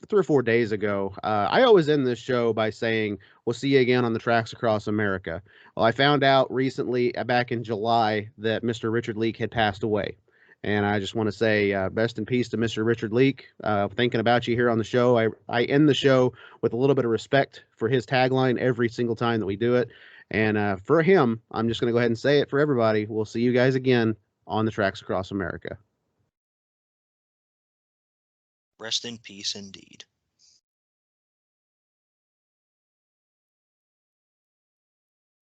3 or 4 days ago. I always end this show by saying, we'll see you again on the tracks across America. Well, I found out recently, back in July, that Mr. Richard Leake had passed away. And I just want to say best in peace to Mr. Richard Leake. Thinking about you here on the show. I end the show with a little bit of respect for his tagline every single time that we do it. And for him, I'm just going to go ahead and say it for everybody. We'll see you guys again on the tracks across America. Rest in peace indeed.